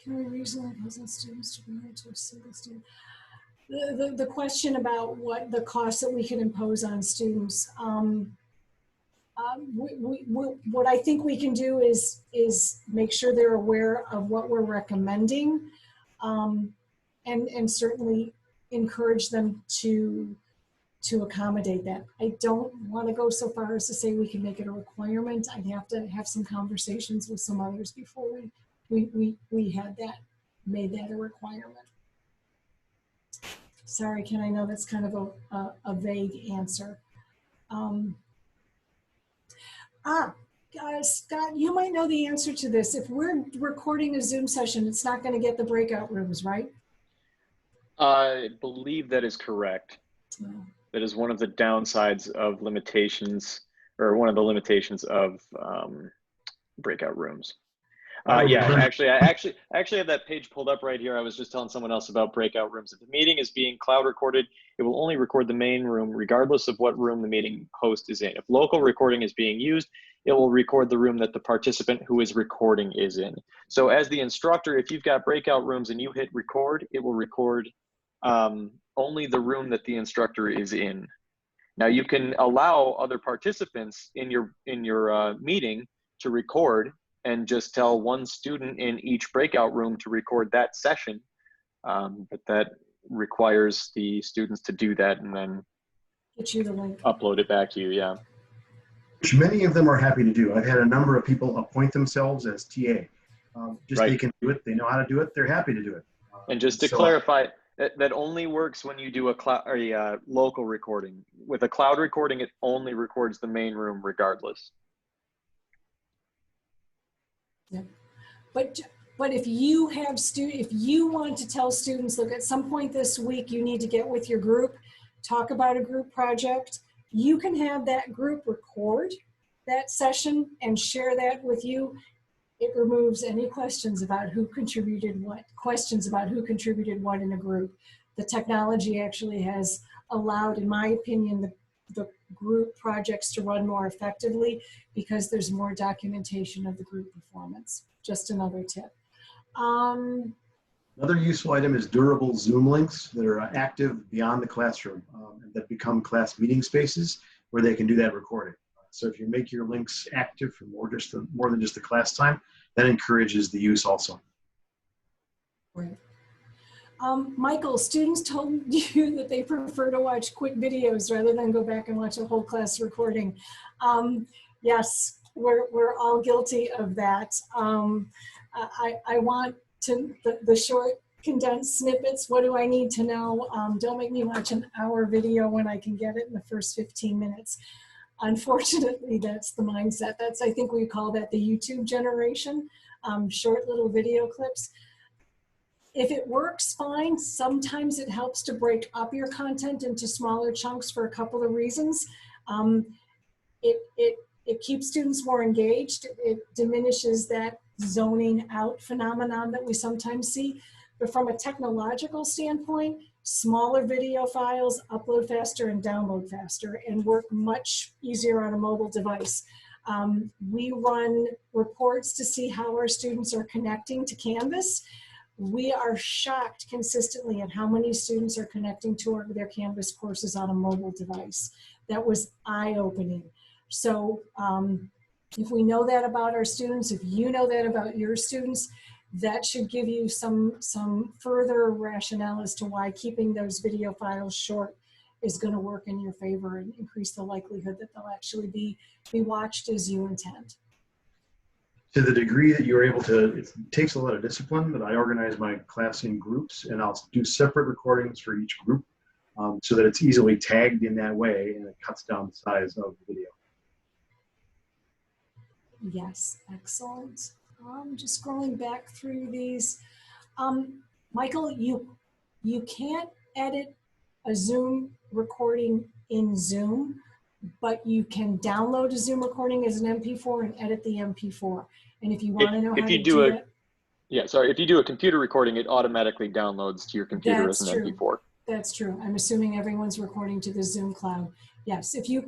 Can we reasonably present students to bring it to a single student? The question about what the cost that we can impose on students. What I think we can do is make sure they're aware of what we're recommending, and certainly encourage them to accommodate that. I don't want to go so far as to say we can make it a requirement. I'd have to have some conversations with some others before we had made that a requirement. Sorry, Ken, I know that's kind of a vague answer. Scott, you might know the answer to this. If we're recording a Zoom session, it's not going to get the breakout rooms, right? I believe that is correct. No. That is one of the downsides of limitations, or one of the limitations of breakout rooms. Yeah, actually, I actually have that page pulled up right here. I was just telling someone else about breakout rooms. If the meeting is being cloud recorded, it will only record the main room regardless of what room the meeting host is in. If local recording is being used, it will record the room that the participant who is recording is in. So as the instructor, if you've got breakout rooms and you hit record, it will record only the room that the instructor is in. Now you can allow other participants in your meeting to record, and just tell one student in each breakout room to record that session. But that requires the students to do that and then Get you the link. Upload it back to you, yeah. Which many of them are happy to do. I've had a number of people appoint themselves as TA. Just Right. They can do it, they know how to do it, they're happy to do it. And just to clarify, that only works when you do a local recording. With a cloud recording, it only records the main room regardless. Yeah. But if you have if you want to tell students, look, at some point this week you need to get with your group, talk about a group project, you can have that group record that session and share that with you. It removes any questions about who contributed what in a group. the technology actually has allowed, in my opinion, the group projects to run more effectively because there's more documentation of the group performance. Just another tip. Another useful item is durable Zoom links that are active beyond the classroom and that become class meeting spaces where they can do that recording. So if you make your links active for more than just the class time, that encourages the use also. Right. Michael, students told you that they prefer to watch quick videos rather than go back and watch a whole class recording. Yes, we're all guilty of that. I want the short condensed snippets. What do I need to know? Don't make me watch an hour video when I can get it in the first 15 minutes. Unfortunately, that's the mindset. I think we call that the YouTube generation, short little video clips. If it works, fine. Sometimes it helps to break up your content into smaller chunks for a couple of reasons. It keeps students more engaged. It diminishes that zoning out phenomenon that we sometimes see. But from a technological standpoint, smaller video files upload faster and download faster and work much easier on a mobile device. We run reports to see how our students are connecting to Canvas. We are shocked consistently at how many students are connecting to their Canvas courses on a mobile device. That was eye-opening. So if we know that about our students, if you know that about your students, that should give you some further rationale as to why keeping those video files short is going to work in your favor and increase the likelihood that they'll actually be watched as you intend. To the degree that you're able to, it takes a lot of discipline, but I organize my class in groups and I'll do separate recordings for each group so that it's easily tagged in that way and it cuts down the size of the video. Yes, excellent. Just scrolling back through these. Michael, you can't edit a Zoom recording in Zoom, but you can download a Zoom recording as an MP4 and edit the MP4. And if you want to know how to do that. Yeah, sorry, if you do a computer recording, it automatically downloads to your computer as an MP4. That's true. I'm assuming everyone's recording to the Zoom cloud. Yes, if you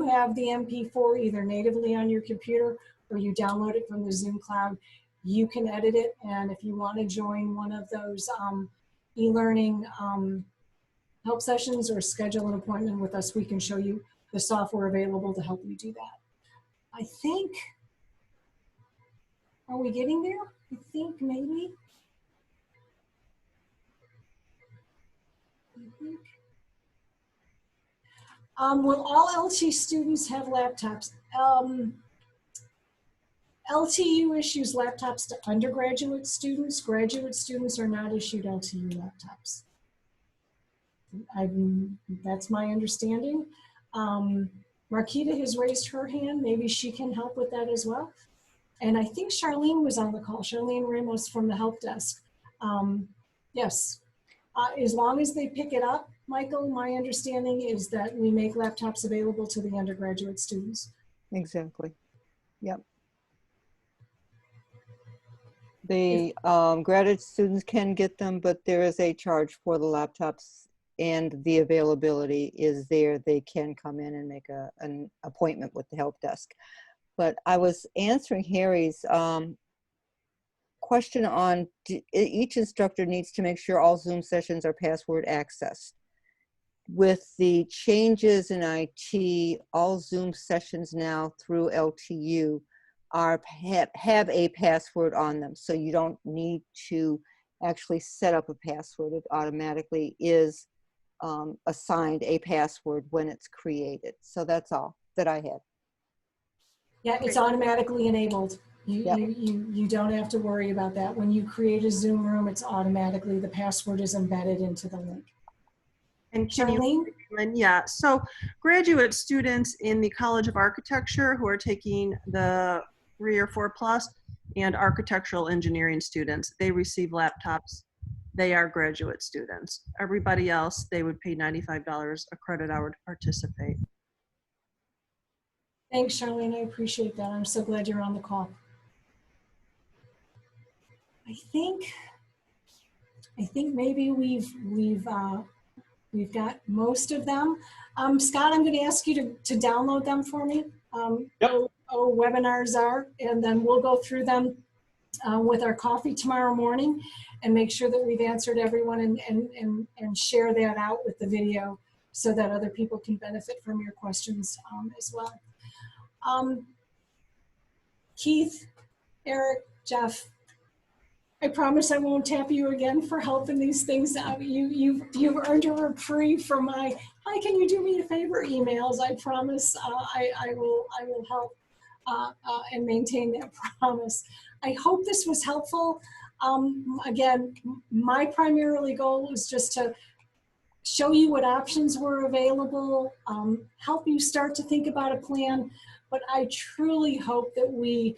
have the MP4 either natively on your computer or you download it from the Zoom cloud, you can edit it. And if you want to join one of those e-learning help sessions or schedule an appointment with us, we can show you the software available to help you do that. I think, are we getting there? I think maybe. Will all LT students have laptops? LTU issues laptops to undergraduate students. Graduate students are not issued LTU laptops. That's my understanding. Marquita has raised her hand. Maybe she can help with that as well. And I think Charlene was on the call. Charlene Ramos from the help desk. Yes, as long as they pick it up, Michael, my understanding is that we make laptops available to the undergraduate students. Exactly. Yep. The graduate students can get them, but there is a charge for the laptops and the availability is there. They can come in and make an appointment with the help desk. But I was answering Harry's question on each instructor needs to make sure all Zoom sessions are password accessed. With the changes in IT, all Zoom sessions now through LTU have a password on them. So you don't need to actually set up a password. It automatically is assigned a password when it's created. So that's all that I had. Yeah, it's automatically enabled. You don't have to worry about that. When you create a Zoom room, it's automatically, the password is embedded into the link. And can Charlene? Yeah, so graduate students in the College of Architecture who are taking the 3 or 4 plus and architectural engineering students, they receive laptops. They are graduate students. Everybody else, they would pay $95 a credit hour to participate. Thanks, Charlene. I appreciate that. I'm so glad you're on the call. I think I think maybe we've got most of them. Scott, I'm going to ask you to download them for me. Yep. Webinars are, and then we'll go through them with our coffee tomorrow morning and make sure that we've answered everyone and share that out with the video so that other people can benefit from your questions as well. Keith, Eric, Jeff, I promise I won't tap you again for helping these things out. You've earned a reprieve from my, hi, can you do me a favor emails. I promise I will help and maintain that promise. I hope this was helpful. Again, my primarily goal was just to show you what options were available, help you start to think about a plan, but I truly hope that we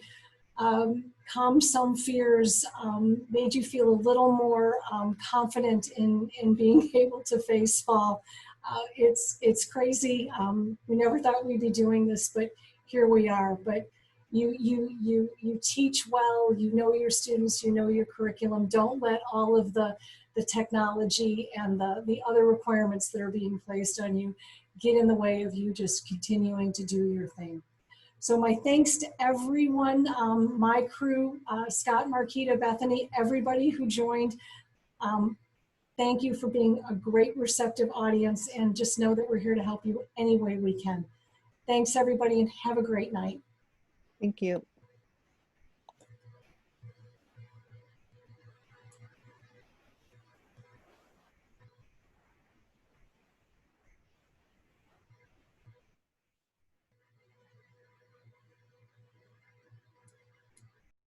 calmed some fears, made you feel a little more confident in being able to face fall. It's crazy. We never thought we'd be doing this, but here we are. But you teach well, you know your students, you know your curriculum. Don't let all of the technology and the other requirements that are being placed on you get in the way of you just continuing to do your thing. So my thanks to everyone, my crew, Scott, Marquita, Bethany, everybody who joined. Thank you for being a great receptive audience, and just know that we're here to help you any way we can. Thanks everybody, and have a great night. Thank you.